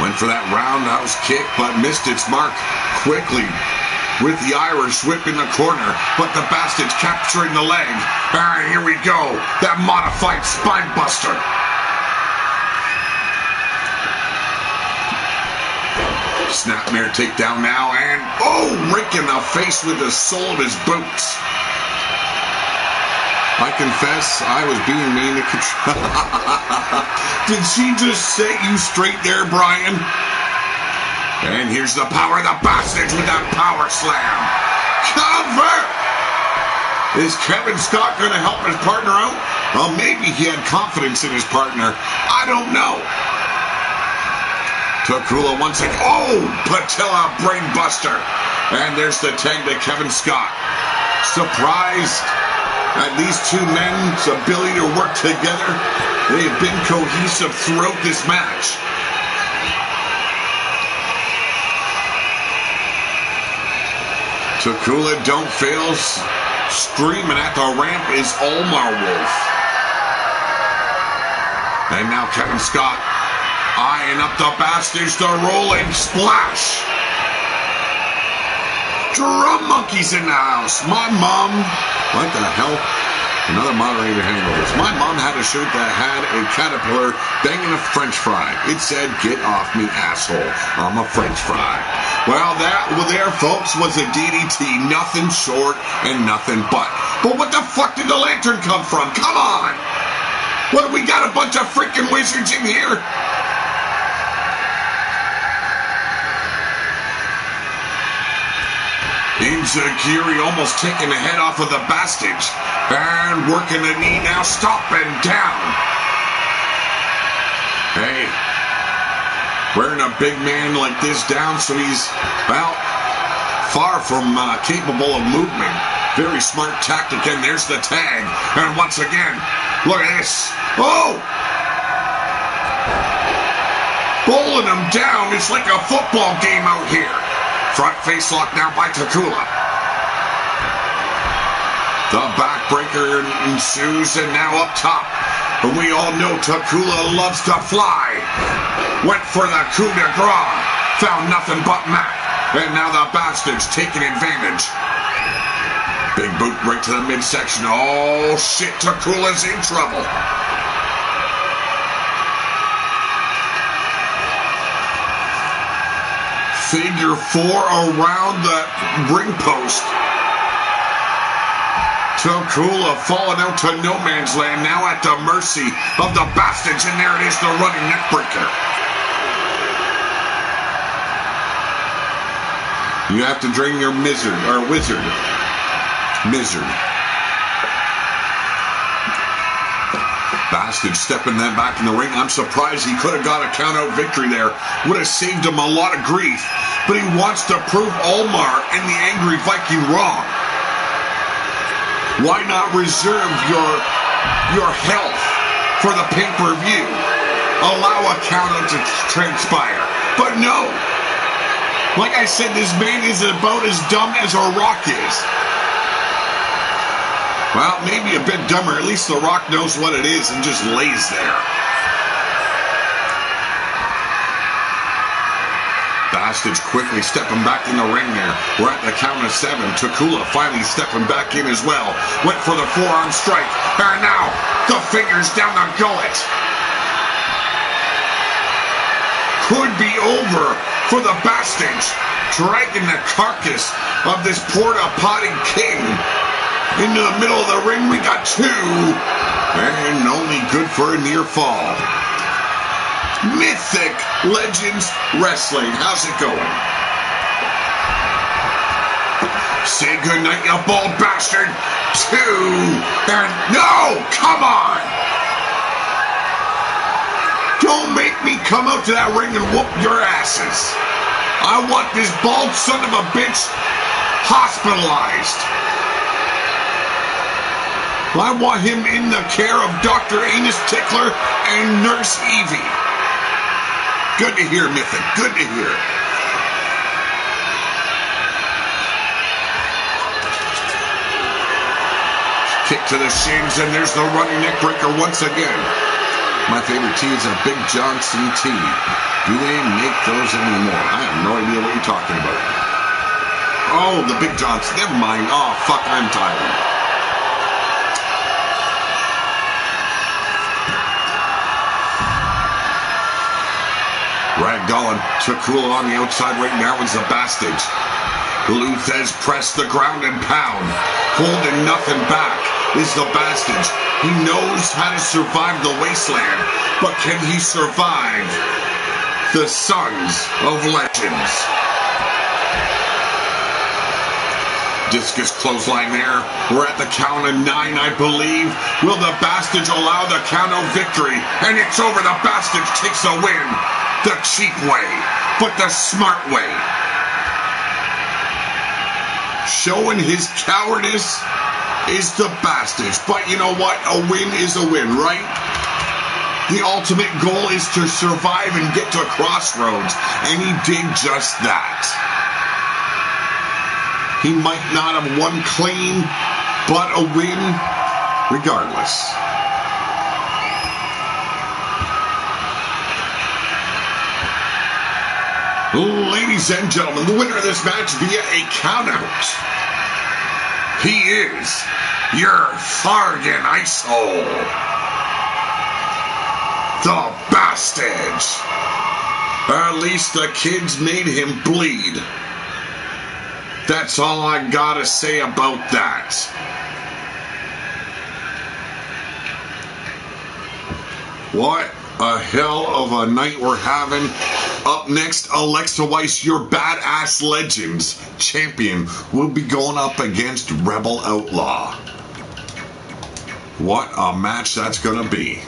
Went for that roundhouse kick, but missed its mark quickly with the Irish whip in the corner, but the Bastard's capturing the leg. And here we go, that modified spine buster. Snapmare takedown now, and rake in the face with the sole of his boots. I confess, I was being mean to Katrina. Did she just set you straight there, Brian? And here's the power of the Bastard with that power slam. Cover! Is Kevin Scott going to help his partner out? Well, maybe he had confidence in his partner. I don't know. Takula once again. Patella brain buster. And there's the tag to Kevin Scott. Surprised at these two men's ability to work together. They have been cohesive throughout this match. Takula don't fail. Screaming at the ramp is Omar Wolf. And now Kevin Scott eyeing up the Bastards, the rolling splash. Drum monkeys in the house. My mom, what the hell? Another moderator hangovers. My mom had a shirt that had a caterpillar banging a french fry. It said, "Get off me, asshole. I'm a french fry." Well, that there, folks, was a DDT. Nothing short and nothing but. But what the fuck did the lantern come from? Come on! What, we got a bunch of freaking wizards in here? Inzagiri almost taking the head off of the Bastards. And working the knee now, stomping down. Hey, wearing a big man like this down, so he's, well, far from capable of movement. Very smart tactic, and there's the tag. And once again, look at this. Bowling him down. It's like a football game out here. Front face lock now by Takula. The backbreaker ensues, and now up top. But we all know Takula loves to fly. Went for the coup de grace. Found nothing but mat. And now the Bastards taking advantage. Big boot right to the midsection. Oh shit, Takula's in trouble. Figure four around the ring post. Takula falling out to no man's land, now at the mercy of the Bastards, and there it is, the running neckbreaker. You have to drain your wizard. Bastard stepping then back in the ring. I'm surprised he could have got a count-out victory there. Would have saved him a lot of grief. But he wants to prove Omar and the Angry Viking wrong. Why not reserve your health for the pay-per-view? Allow a count-out to transpire. But no. Like I said, this man is about as dumb as a rock is. Well, maybe a bit dumber. At least The Rock knows what it is and just lays there. Bastards quickly stepping back in the ring there. We're at the count of 7. Takula finally stepping back in as well. Went for the forearm strike. And now, the fingers down the gullet. Could be over for the Bastards. Dragging the carcass of this porta potty king into the middle of the ring. We got 2, and only good for a near fall. Mythic Legends Wrestling. How's it going? Say goodnight, you bald bastard. 2, and no, come on. Don't make me come out to that ring and whoop your asses. I want this bald son of a bitch hospitalized. I want him in the care of Dr. Anus Tickler and Nurse Evie. Good to hear, Mythic. Good to hear. Kick to the shins, and there's the running neck breaker once again. My favorite tea is a Big Johnson tea. Do they make those anymore? I have no idea what you're talking about. Oh, the Big Johnson. Never mind. Oh, fuck, I'm tired. Ragdoll took Cool on the outside. Right now is the Bastage. Luthez pressed the ground and pound. Holding nothing back is the Bastage. He knows how to survive the wasteland, but can he survive the Sons of Legends? Discus clothesline there. We're at the count of 9, I believe. Will the Bastage allow the count of victory? And it's over. The Bastage takes a win. The cheap way, but the smart way. Showing his cowardice is the Bastage. But you know what? A win is a win, right? The ultimate goal is to survive and get to Crossroads. And he did just that. He might not have won clean, but a win regardless. Ladies and gentlemen, the winner of this match via a countout. He is your Thargan Icehole, the Bastage. At least the kids made him bleed. That's all I gotta say about that. What a hell of a night we're having. Up next, Alexa Weiss, your Badass Legends champion, will be going up against Rebel Outlaw. What a match that's going to be.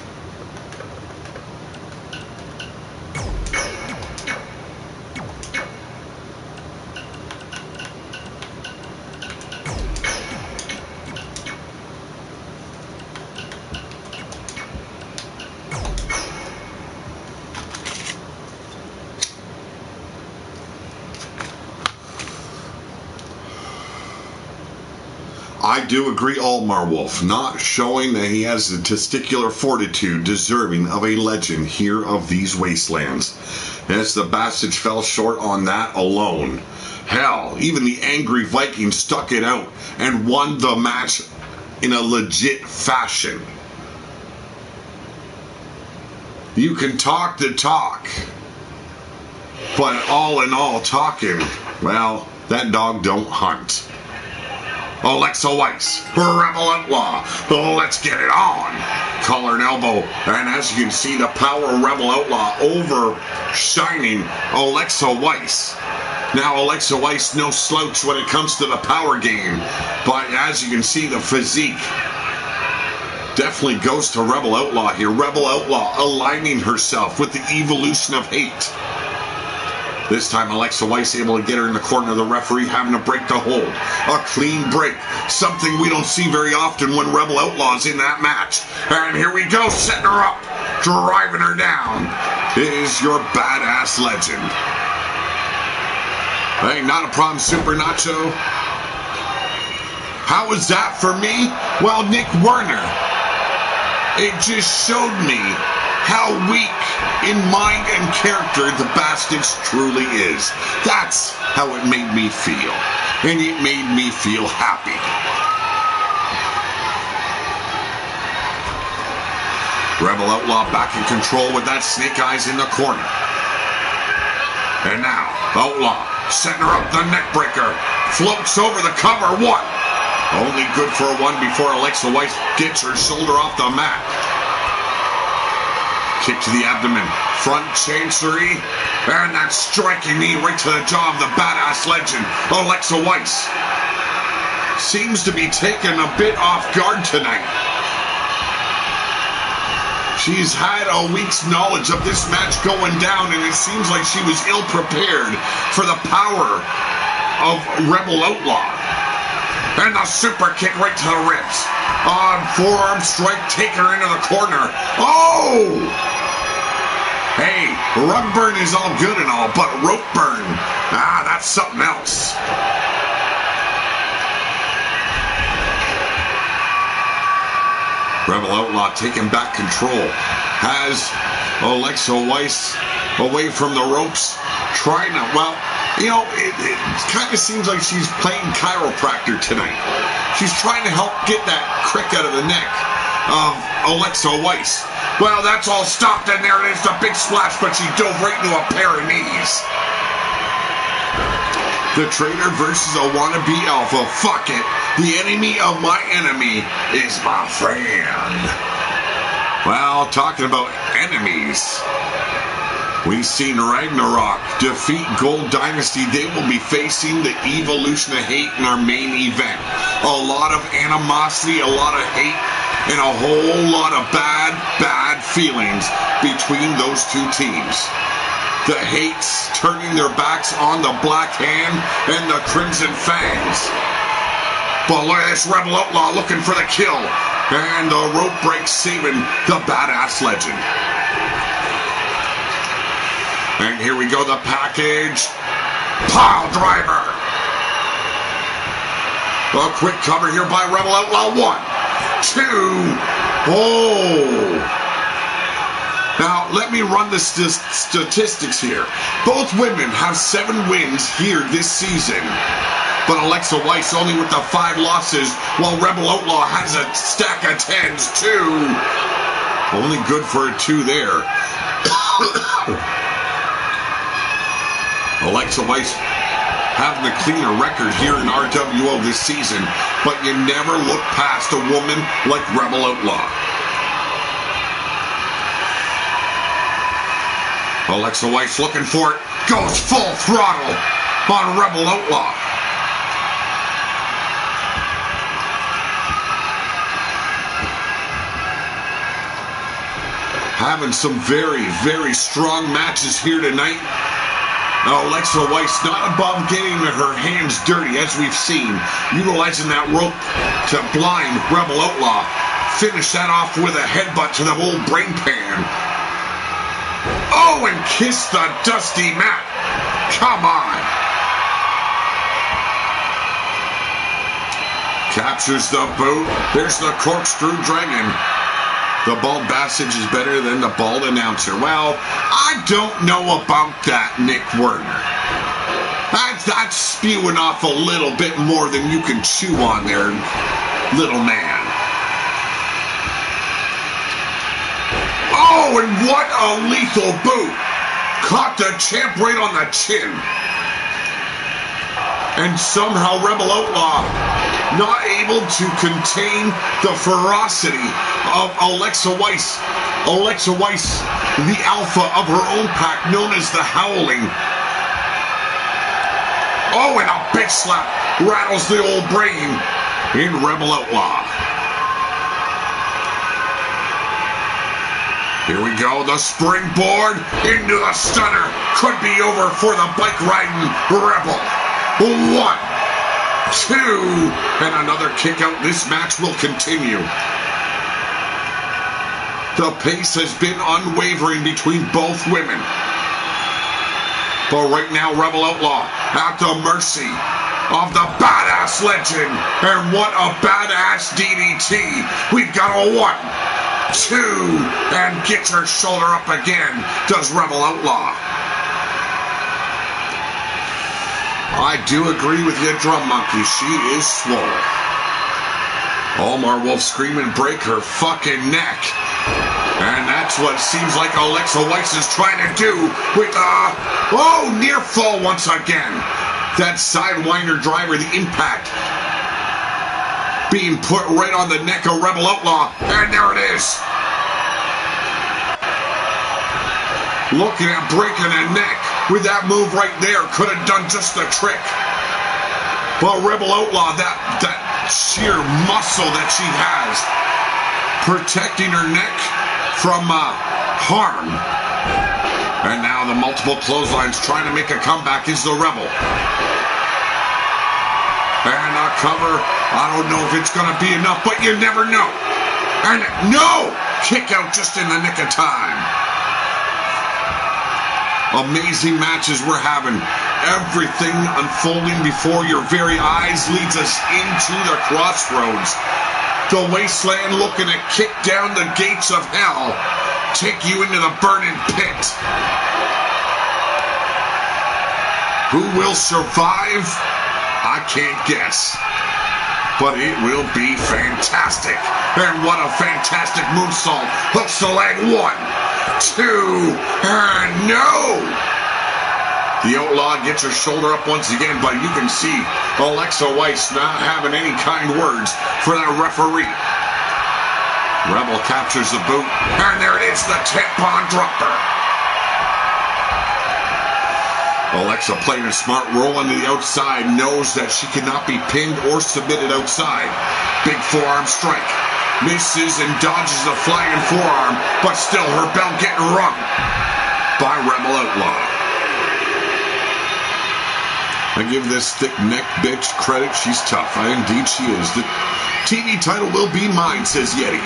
I do agree, Almar Wolf, not showing that he has the testicular fortitude deserving of a legend here of these wastelands. As the Bastage fell short on that alone. Hell, even the Angry Viking stuck it out and won the match in a legit fashion. You can talk the talk, but all in all talking, well, that dog don't hunt. Alexa Weiss, Rebel Outlaw, let's get it on. Collar and elbow, and as you can see, the power of Rebel Outlaw overshining Alexa Weiss. Now, Alexa Weiss, no slouch when it comes to the power game, but as you can see, the physique definitely goes to Rebel Outlaw here. Rebel Outlaw aligning herself with the evolution of hate. This time, Alexa Weiss able to get her in the corner of the referee, having to break the hold. A clean break. Something we don't see very often when Rebel Outlaw's in that match. And here we go, setting her up. Driving her down is your Badass Legend. Hey, not a problem, Super Nacho. How was that for me? Well, Nick Werner. It just showed me how weak in mind and character the Bastage truly is. That's how it made me feel. And it made me feel happy. Rebel Outlaw back in control with that Snake Eyes in the corner. And now, Outlaw setting her up, the neck breaker. Floats over the cover, one. Only good for a one before Alexa Weiss gets her shoulder off the mat. Kick to the abdomen, front chancery, and that striking knee right to the jaw of the Badass Legend, Alexa Weiss. Seems to be taken a bit off guard tonight. She's had a week's knowledge of this match going down, and it seems like she was ill-prepared for the power of Rebel Outlaw. And the super kick right to the ribs. Forearm strike, take her into the corner. Oh! Hey, rug burn is all good and all, but rope burn, that's something else. Rebel Outlaw taking back control. Has Alexa Weiss away from the ropes. Trying to, well, you know, it kind of seems like she's playing chiropractor tonight. She's trying to help get that crick out of the neck of Alexa Weiss. Well, that's all stopped, and there it is, the big splash, but she dove right into a pair of knees. The traitor versus a wannabe alpha. Fuck it. The enemy of my enemy is my friend. Well, talking about enemies, we've seen Ragnarok defeat Gold Dynasty. They will be facing the Evolution of Hate in our main event. A lot of animosity, a lot of hate, and a whole lot of bad feelings between those two teams. The Hates turning their backs on the Black Hand and the Crimson Fangs. But look at this Rebel Outlaw looking for the kill. And the rope break saving the Badass Legend. And here we go, the package. Pile driver. A quick cover here by Rebel Outlaw. 1, 2. Oh. Now, let me run the statistics here. Both women have 7 wins here this season. But Alexa Weiss only with the 5 losses, while Rebel Outlaw has a stack of 10s, too. Only good for a 2 there. Alexa Weiss having a cleaner record here in RWO this season, but you never look past a woman like Rebel Outlaw. Alexa Weiss looking for it, goes full throttle on Rebel Outlaw. Having some very strong matches here tonight. Alexa Weiss not above getting her hands dirty, as we've seen, utilizing that rope to blind Rebel Outlaw. Finish that off with a headbutt to the old brain pan. Oh, and kiss the dusty mat. Come on. Captures the boot. There's the corkscrew dragon. The bald Bassage is better than the bald announcer. Well, I don't know about that, Nick Werner. That's spewing off a little bit more than you can chew on there, little man. Oh, and what a lethal boot. Caught the champ right on the chin. And somehow Rebel Outlaw not able to contain the ferocity of Alexa Weiss. Alexa Weiss, the alpha of her own pack, known as the Howling. Oh, and a big slap rattles the old brain in Rebel Outlaw. Here we go, the springboard into the stunner. Could be over for the bike riding Rebel. 1, 2, and another kick out. This match will continue. The pace has been unwavering between both women. But right now, Rebel Outlaw at the mercy of the Badass Legend. And what a badass DDT. We've got a 1, 2, and gets her shoulder up again, does Rebel Outlaw. I do agree with you, Drum Monkey. She is swole. Omar Wolf screaming, break her fucking neck. And that's what seems like Alexa Weiss is trying to do with near fall once again. That sidewinder driver, the impact being put right on the neck of Rebel Outlaw. And there it is. Looking at breaking a neck with that move right there. Could have done just the trick. But Rebel Outlaw, that sheer muscle that she has, protecting her neck from harm. And now the multiple clotheslines trying to make a comeback is the Rebel. And a cover. I don't know if it's going to be enough, but you never know. And no! Kick out just in the nick of time. Amazing matches we're having. Everything unfolding before your very eyes leads us into the crossroads. The Wasteland looking to kick down the gates of hell. Take you into the burning pit. Who will survive? I can't guess. But it will be fantastic. And what a fantastic moonsault. Hooks the leg. 1, 2, and no! The Outlaw gets her shoulder up once again, but you can see Alexa Weiss not having any kind words for that referee. Rebel captures the boot, and there it is, the tampon dropper. Alexa playing it smart, rolling to the outside, knows that she cannot be pinned or submitted outside. Big forearm strike. Misses and dodges the flying forearm, but still her bell getting rung by Rebel Outlaw. I give this thick-neck bitch credit. She's tough. Indeed she is. The TV title will be mine, says Yeti.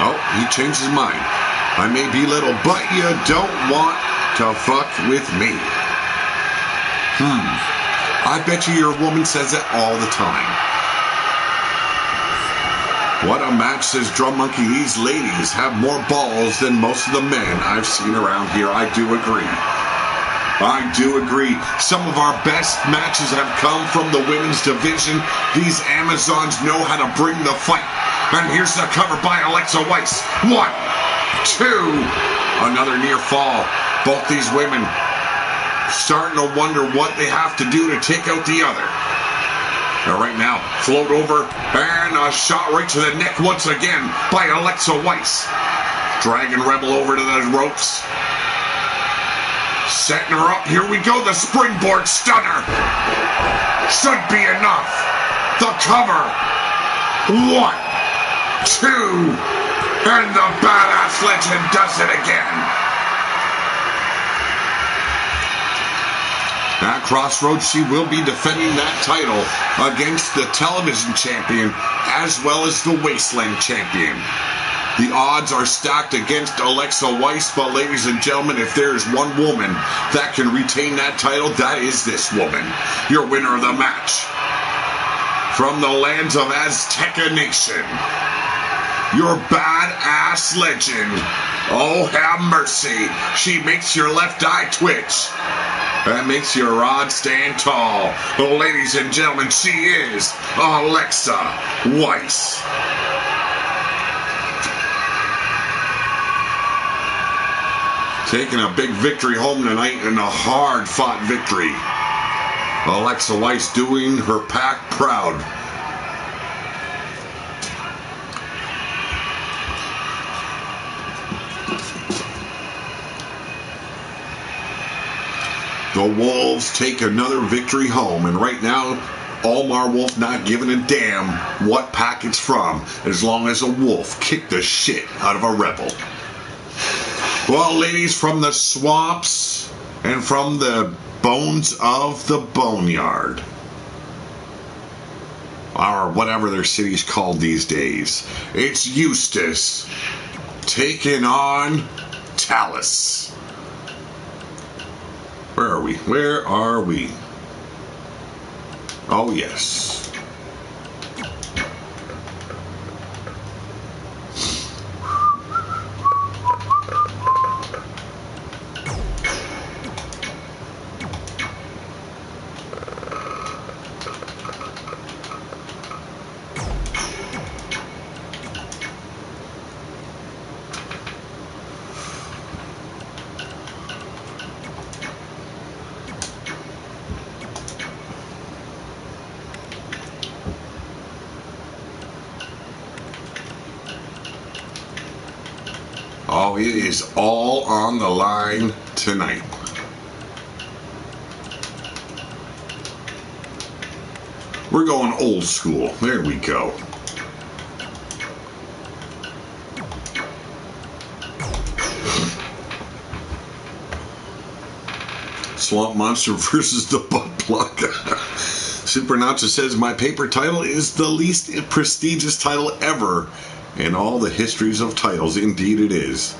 Oh, he changed his mind. I may be little, but you don't want to fuck with me. I bet you your woman says that all the time. What a match, says Drum Monkey. These ladies have more balls than most of the men I've seen around here. I do agree. I do agree. Some of our best matches have come from the women's division. These Amazons know how to bring the fight. And here's the cover by Alexa Weiss. 1, 2. Another near fall. Both these women starting to wonder what they have to do to take out the other. All right, now, float over. And a shot right to the neck once again by Alexa Weiss. Dragging Rebel over to the ropes. Setting her up. Here we go. The springboard stunner. Should be enough. The cover. 1, 2. And the badass legend does it again. At Crossroads, she will be defending that title against the television champion as well as the Wasteland champion. The odds are stacked against Alexa Weiss, but ladies and gentlemen, if there is one woman that can retain that title, that is this woman, your winner of the match. From the lands of Azteca Nation, your badass legend, oh have mercy, she makes your left eye twitch. That makes your rod stand tall. Oh, ladies and gentlemen, she is Alexa Weiss. Taking a big victory home tonight in a hard-fought victory. Alexa Weiss doing her pack proud. The Wolves take another victory home, and right now, Almar Wolf not giving a damn what pack it's from, as long as a wolf kicked the shit out of a rebel. Well, ladies, from the swamps and from the bones of the boneyard, or whatever their city's called these days, it's Eustace taking on Talus. Where are we? Where are we? Oh, yes. Oh, it is all on the line tonight. We're going old school. There we go. Swamp Monster versus the Butt Plug. Supernacha says, my paper title is the least prestigious title ever in all the histories of titles. Indeed it is.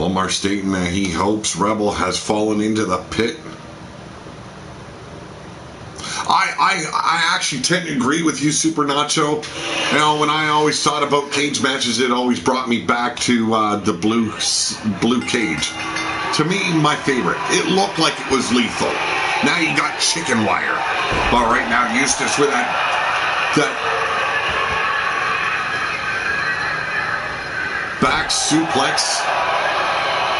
Omar stating that he hopes Rebel has fallen into the pit. I actually tend to agree with you, Super Nacho. You know, when I always thought about cage matches, it always brought me back to the blue cage. To me, my favorite. It looked like it was lethal. Now you got chicken wire. But right now, Eustace with that back suplex.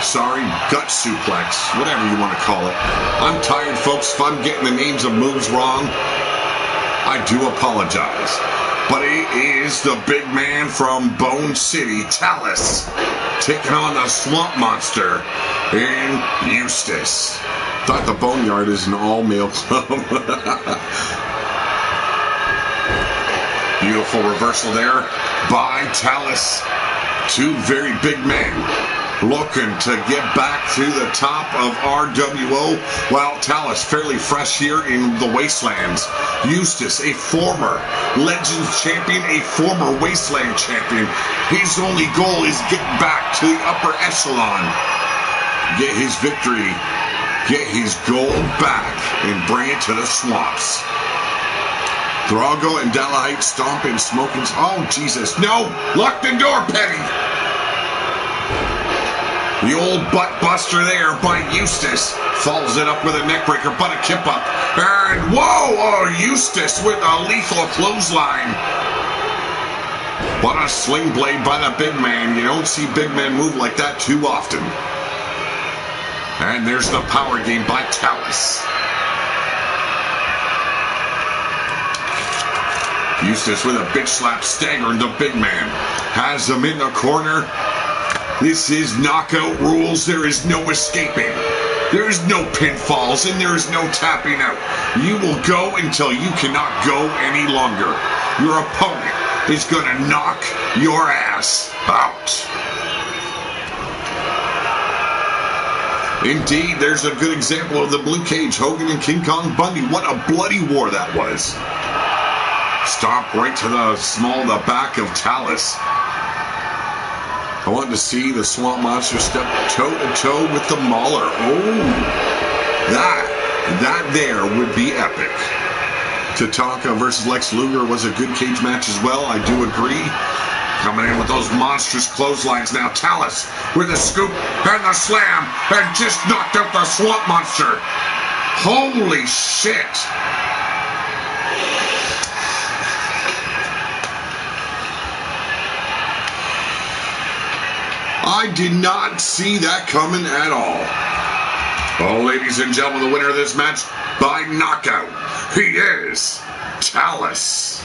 Sorry, gut suplex, whatever you want to call it. I'm tired, folks. If I'm getting the names of moves wrong, I do apologize. But it is the big man from Bone City, Talus, taking on the Swamp Monster in Eustace. Thought the Boneyard is an all-male club. Beautiful reversal there by Talus. Two very big men looking to get back to the top of RWO. While Talus fairly fresh here in the Wastelands. Eustace, a former Legends champion, a former Wasteland champion. His only goal is get back to the upper echelon. Get his victory, get his gold back, and bring it to the swamps. Drago and Dalahite stomping, smoking. Oh, Jesus. No! Lock the door, Petty! The old butt buster there by Eustace. Follows it up with a neckbreaker, but a kip up. And whoa! Oh, Eustace with a lethal clothesline. What a sling blade by the big man. You don't see big men move like that too often. And there's the power game by Talus. Eustace with a bitch slap, staggering the big man. Has him in the corner. This is knockout rules. There is no escaping. There is no pinfalls, and there is no tapping out. You will go until you cannot go any longer. Your opponent is going to knock your ass out. Indeed, there's a good example of the blue cage. Hogan and King Kong Bundy. What a bloody war that was. Stomp right to the back of Talus. I wanted to see the Swamp Monster step toe-to-toe with the Mauler. Oh, that there would be epic. Tatanka versus Lex Luger was a good cage match as well. I do agree. Coming in with those monstrous clotheslines now. Talus with the scoop and the slam and just knocked out the Swamp Monster. Holy shit. I did not see that coming at all. Oh, ladies and gentlemen, the winner of this match by knockout, he is Talus.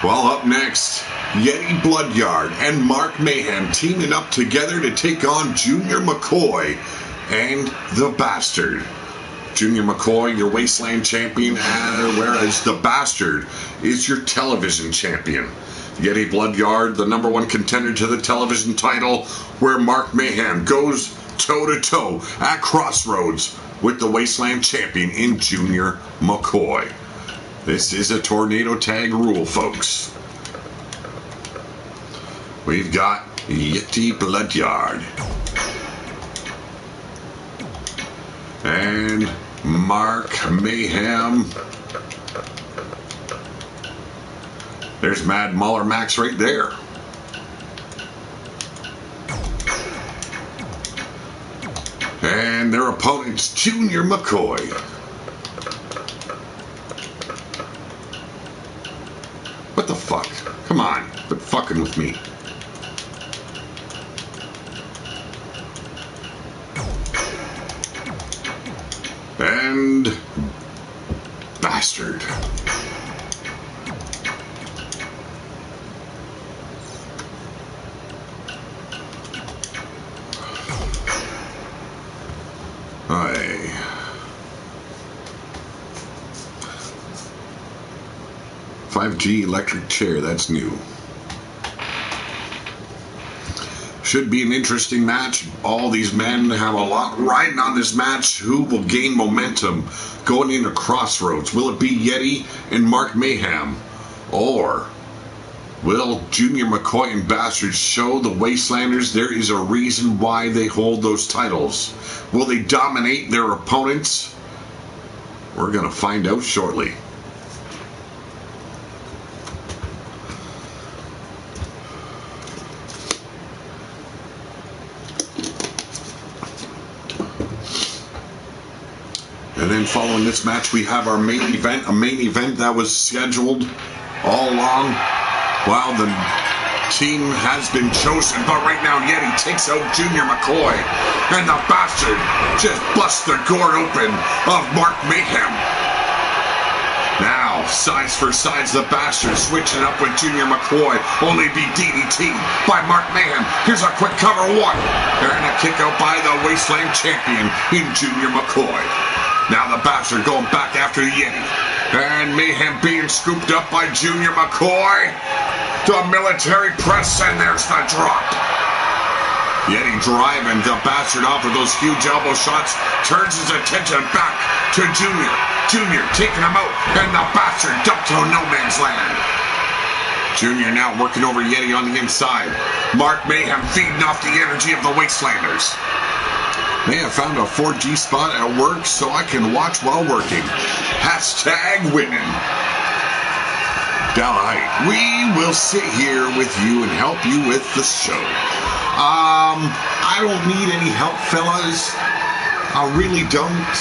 Well, up next, Yeti Bloodyard and Mark Mayhem teaming up together to take on Junior McCoy and the Bastard. Junior McCoy, your Wasteland champion, whereas the Bastard is your television champion. Yeti Bloodyard, the #1 contender to the television title, where Mark Mayhem goes toe-to-toe at Crossroads with the Wasteland champion in Junior McCoy. This is a tornado tag rule, folks. We've got Yeti Bloodyard and Mark Mayhem. There's Mad Mauler Max right there. And their opponent's Junior McCoy. What the fuck? Come on, quit fucking with me. And Bastard. Aye. $5G electric chair, that's new. Should be an interesting match. All these men have a lot riding on this match. Who will gain momentum going into Crossroads? Will it be Yeti and Mark Mayhem? Or Will Junior McCoy and Bastard show the Wastelanders there is a reason why they hold those titles? Will they dominate their opponents? We're going to find out shortly. And then following this match, we have our main event, a main event that was scheduled all along. While the team has been chosen, but right now Yeti takes out Junior McCoy, and the Bastard just busts the gourd open of Mark Mayhem. Now, sides for sides, the Bastard switching up with Junior McCoy, only be DDT by Mark Mayhem. Here's a quick cover one, and a kick out by the Wasteland Champion in Junior McCoy. Now the Bastard going back after the Yeti, and Mayhem being scooped up by Junior McCoy. The military press, and there's the drop. Yeti driving the Bastard off of those huge elbow shots, turns his attention back to Junior. Junior taking him out, and the Bastard dumped to no man's land. Junior now working over Yeti on the inside. Mark Mayhem feeding off the energy of the Wastelanders. May have found a 4G spot at work so I can watch while working. Hashtag winning. Alright, we will sit here with you and help you with the show. I don't need any help, fellas. I really don't.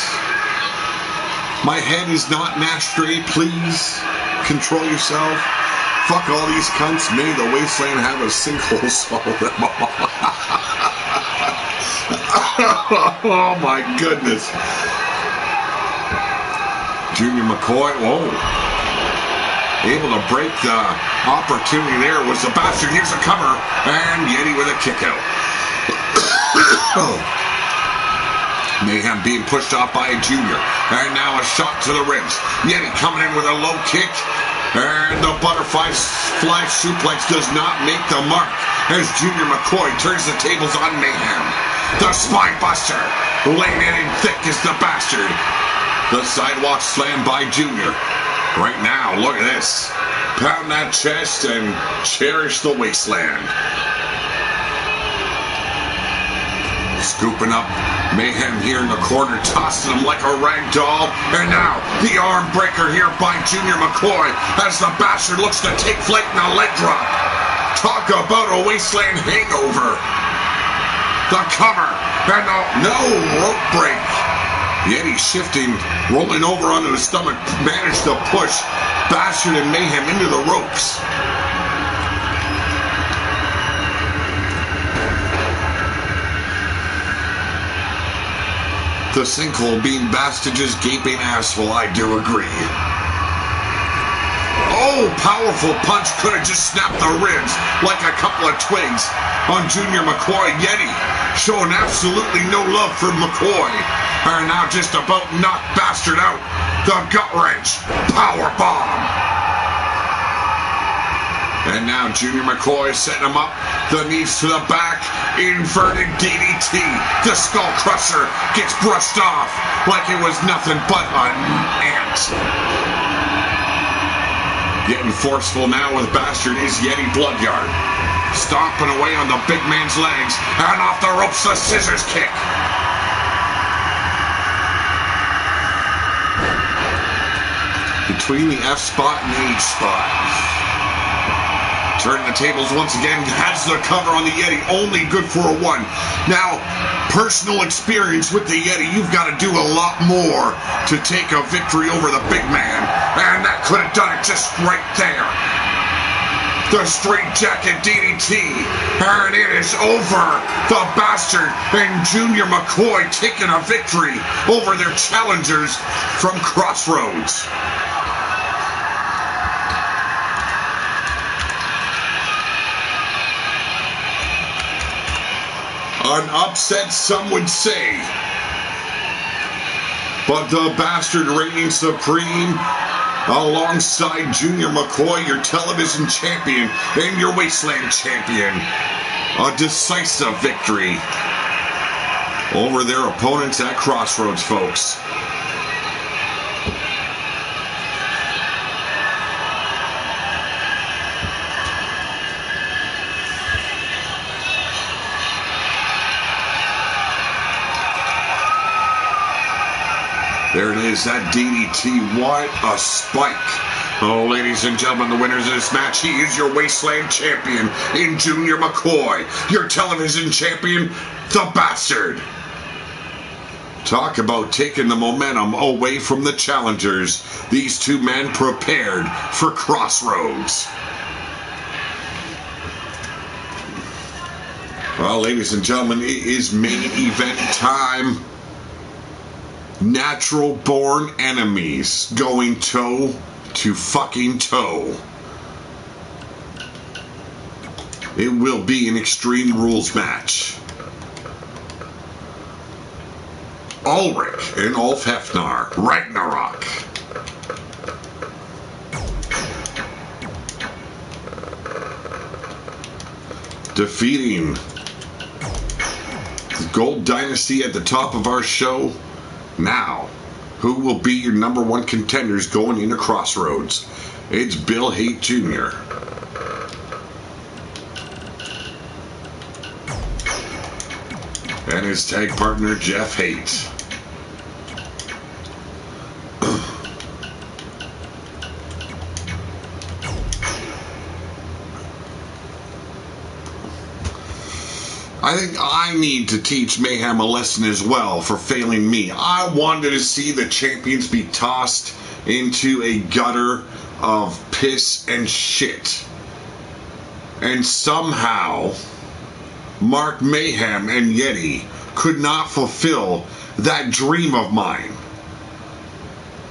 My head is not match straight, please. Control yourself. Fuck all these cunts. May the Wasteland have a sinkhole swallow them all. Oh my goodness. Junior McCoy, whoa. Able to break the opportunity there was the Bastard. Here's a cover, and Yeti with a kick out. Mayhem being pushed off by Junior, and now a shot to the ribs. Yeti coming in with a low kick, and the butterfly suplex does not make the mark as Junior McCoy turns the tables on Mayhem. The spine buster, laying it in thick is the Bastard. The sidewalk slam by Junior. Right now, look at this. Pound that chest and cherish the Wasteland. Scooping up Mayhem here in the corner, tossing him like a rag doll. And now, the arm breaker here by Junior McCoy as the Bastard looks to take flight in a leg drop. Talk about a Wasteland hangover. The cover, and no rope break. Yeti shifting, rolling over onto his stomach, managed to push Bastard and Mayhem into the ropes. The sinkhole being Bastage's gaping asshole, I do agree. Oh, powerful punch could have just snapped the ribs like a couple of twigs on Junior McCoy. Yeti showing absolutely no love for McCoy. Are now just about knocked Bastard out. The gut wrench, power bomb. And now Junior McCoy setting him up. The knees to the back, inverted DDT. The skull crusher gets brushed off like it was nothing but an ant. Getting forceful now with Bastard is Yeti Bloodyard. Stomping away on the big man's legs, and off the ropes, the scissors kick. Between the F spot and the H spot. Turning the tables once again, has the cover on the Yeti, only good for a one. Now, personal experience with the Yeti, you've got to do a lot more to take a victory over the big man, and that could have done it just right there. The straight jacket DDT, and it is over. The Bastard and Junior McCoy taking a victory over their challengers from Crossroads. An upset, some would say. But the Bastard reigning supreme alongside Junior McCoy, your television champion and your Wasteland champion. A decisive victory over their opponents at Crossroads, folks. There it is, that DDT. What a spike. Oh, ladies and gentlemen, the winners of this match, he is your Wasteland champion in Junior McCoy. Your television champion, the Bastard. Talk about taking the momentum away from the challengers. These two men prepared for Crossroads. Well, ladies and gentlemen, it is main event time. Natural born enemies going toe to fucking toe. It will be an Extreme Rules match. Ulrich and Ulf Hefnar, Ragnarok. Defeating the Gold Dynasty at the top of our show. Now, who will be your number one contenders going into Crossroads? It's Bill Haight Jr. and his tag partner, Jeff Haight. I think I need to teach Mayhem a lesson as well for failing me. I wanted to see the champions be tossed into a gutter of piss and shit. And somehow, Mark Mayhem and Yeti could not fulfill that dream of mine.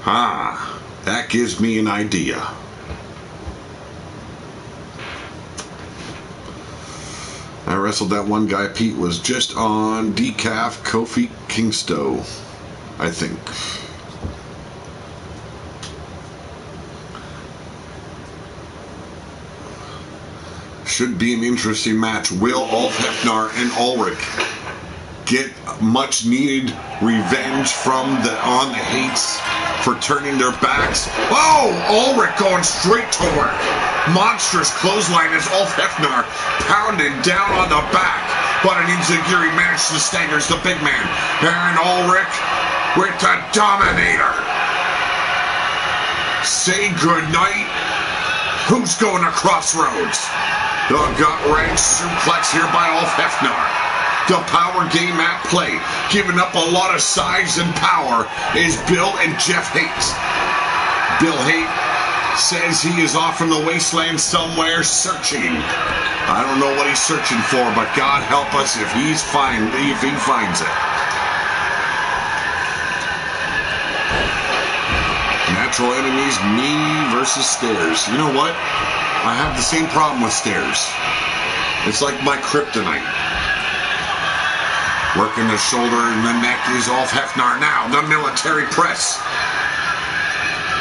That gives me an idea. I wrestled that one guy. Pete was just on Decaf Kofi Kingston, I think. Should be an interesting match. Will Ulf Hefnar and Ulrich get much needed revenge from the Hates for turning their backs? Oh, Ulrich going straight to work. Monstrous clothesline as Ulf Hefnar pounded down on the back, but an enziguri managed to staggers the big man. And Ulrich with the Dominator. Say goodnight. Who's going to Crossroads? The gut-wrench suplex here by Ulf Hefnar. The power game at play. Giving up a lot of size and power is Bill and Jeff Haight. Bill Haight says he is off in the wasteland somewhere searching. I don't know what he's searching for, but God help us if he finds it. Natural enemies, me versus stairs. You know what? I have the same problem with stairs. It's like my kryptonite. Working the shoulder and the neck is Ulf Hefnar now. The military press.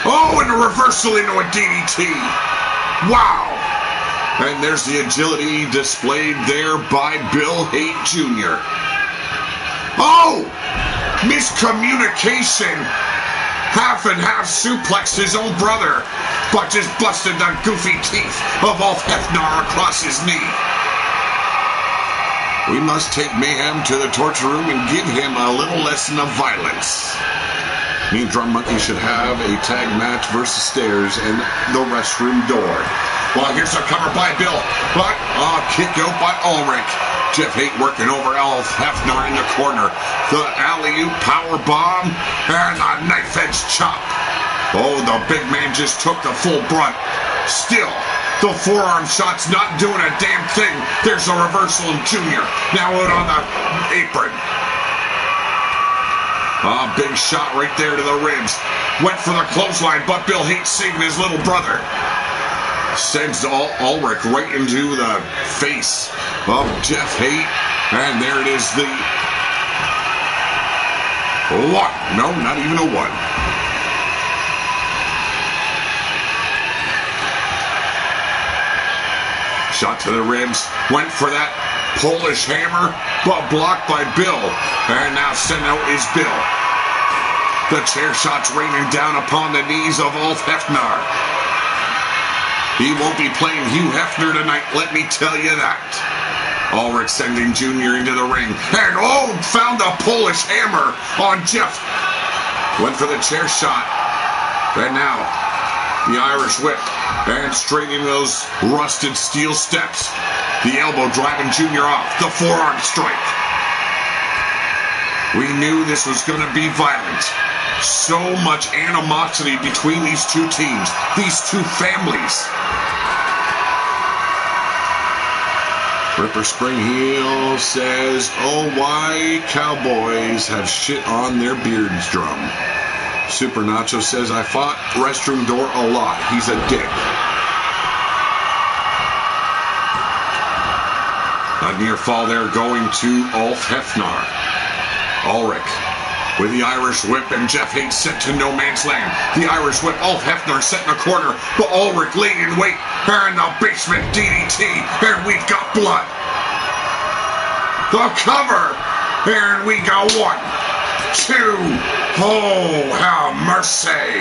Oh, and a reversal into a DDT. Wow. And there's the agility displayed there by Bill Haight Jr. Oh, miscommunication. Half and half suplexed his own brother, but just busted the goofy teeth of Ulf Hefnar across his knee. We must take Mayhem to the torture room and give him a little lesson of violence. Mean Drum Monkey should have a tag match versus Stairs and the restroom door. Well, here's a cover by Bill, but a kick out by Ulrich. Jeff Haight working over Ulf Hefnar in the corner. The alley-oop power bomb and a knife-edge chop. Oh, the big man just took the full brunt. Still, the forearm shot's not doing a damn thing. There's a reversal in Junior. Now out on the apron. A big shot right there to the ribs. Went for the clothesline, but Bill Haight saving his little brother. Sends Ulrich right into the face of Jeff Haight. And there it is, the one. No, not even a one. Shot to the ribs. Went for that Polish hammer, but blocked by Bill. And now sent out is Bill. The chair shots raining down upon the knees of Ulf Hefnar. He won't be playing Hugh Hefner tonight, let me tell you that. Ulrich sending Junior into the ring. And found a Polish hammer on Jeff. Went for the chair shot. And now, the Irish whip. And straight into those rusted steel steps. The elbow driving Junior off. The forearm strike. We knew this was going to be violent. So much animosity between these two teams, these two families. Ripper Spring Heel says, oh, why cowboys have shit on their beards drum. Super Nacho says, I fought restroom door a lot. He's a dick. A near fall there going to Ulf Hefner. Ulrich with the Irish whip, and Jeff Hayes sent to no man's land. The Irish whip, Ulf Hefner set in a corner, but Ulrich laid in wait. Here in the basement DDT, and we've got blood. The cover, and we got 1, 2, oh, how mercy.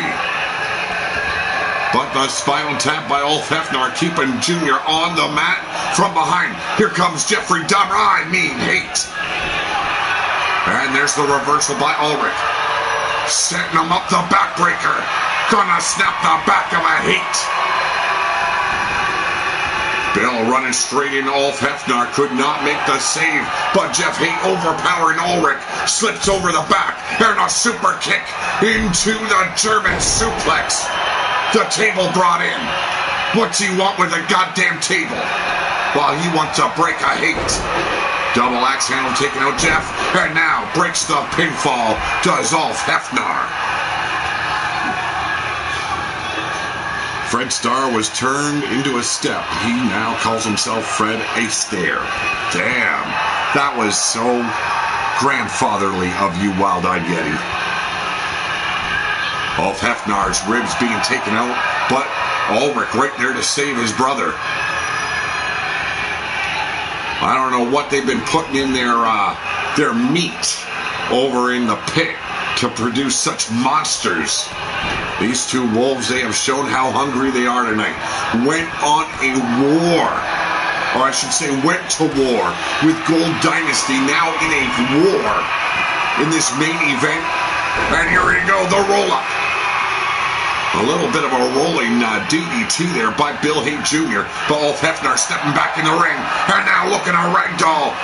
But the spinal tap by Ulf Hefner keeping Junior on the mat from behind. Here comes Jeffrey Dahmer, I mean hate. And there's the reversal by Ulrich. Setting him up the backbreaker. Gonna snap the back of a hate. Bill running straight in. Ulf Hefner could not make the save, but Jeff Haight overpowering Ulrich slips over the back and a super kick into the German suplex. The table brought in. What's he want with the goddamn table? Well, he wants to break a Haight. Double axe handle taking out Jeff, and now breaks the pinfall, does Ulf Hefner. Fred Starr was turned into a step. He now calls himself Fred Astaire. Damn, that was so grandfatherly of you, Wild-Eyed Yeti. Ulf Hefner's ribs being taken out, but Ulrich right there to save his brother. I don't know what they've been putting in their meat over in the pit to produce such monsters. These two wolves, they have shown how hungry they are tonight. Went on a war, or I should say went to war with Gold Dynasty, now in a war in this main event. And here we go, the roll-up. A little bit of a rolling DDT there by Bill Haight Jr. But Ulf Hefner stepping back in the ring. And now looking at ragdoll.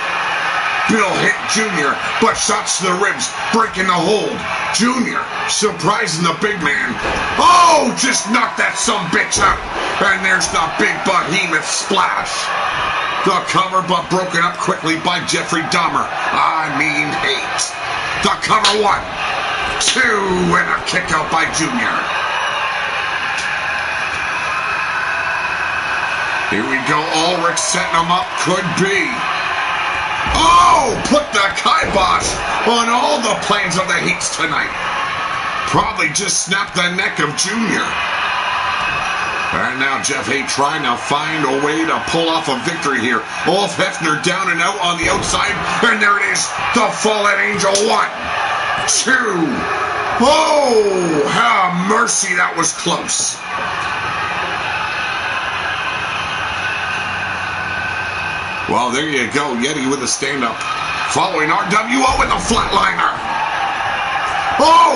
Bill Haight Jr. But shots to the ribs, breaking the hold. Jr. surprising the big man. Oh, just knocked that sumbitch out. And there's the big behemoth splash. The cover, but broken up quickly by Jeffrey Dahmer. I mean Haight. The cover 1, 2, and a kick out by Jr. Here we go, Ulrich setting him up, could be. Oh, put the kibosh on all the plans of the Haights tonight. Probably just snapped the neck of Junior. And now Jeff Haight trying to find a way to pull off a victory here. Ulf Hefner down and out on the outside, and there it is, the Fallen Angel 1, 2. Oh, how mercy, that was close. Well, there you go, Yeti with a stand-up. Following RWO with a flatliner. Oh!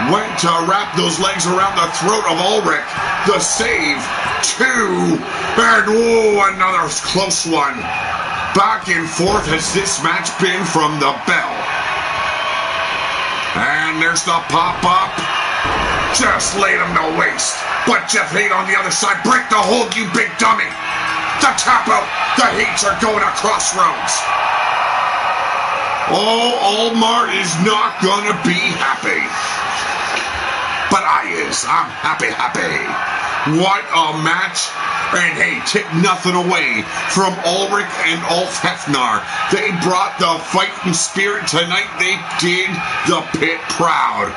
Went to wrap those legs around the throat of Ulrich. The save, 2. And whoa, another close one. Back and forth has this match been from the bell. And there's the pop-up. Just laid him to waste. But Jeff Haight on the other side. Break the hold, you big dummy. The tap out. The Haights are going to crossroads. Oh, Almar is not going to be happy. But I'm happy. What a match. And hey, take nothing away from Ulrich and Ulf Hefner. They brought the fighting spirit tonight. They did the pit proud.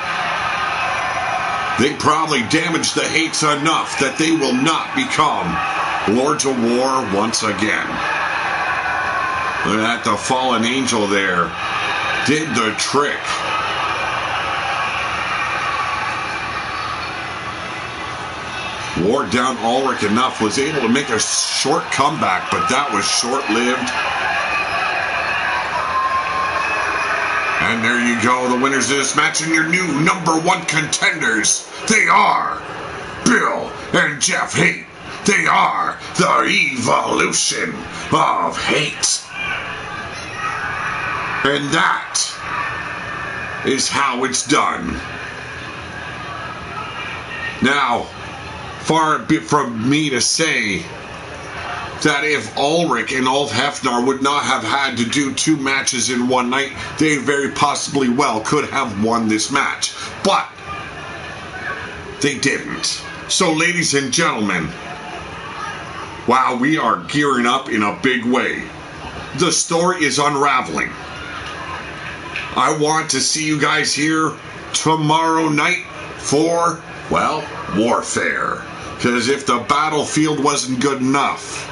They probably damaged the Haights enough that they will not become Lords of War once again. Look at that, the Fallen Angel there did the trick. Wore down Ulrich enough, was able to make a short comeback, but that was short-lived. And there you go, the winners of this match and your new #1 contenders. They are Bill and Jeff Hate. They are the evolution of hate. And that is how it's done. Now, far be it from me to say that if Ulrich and Ulf Hefner would not have had to do 2 matches in one night, they very possibly well could have won this match. But they didn't. So, ladies and gentlemen, wow, we are gearing up in a big way. The story is unraveling. I want to see you guys here tomorrow night for, well, warfare. Because if the battlefield wasn't good enough,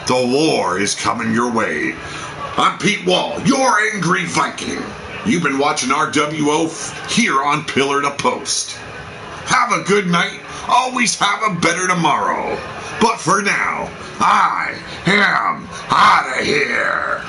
the war is coming your way. I'm Pete Wall, your Angry Viking. You've been watching RWO here on Pillar to Post. Have a good night. Always have a better tomorrow. But for now, I am out of here.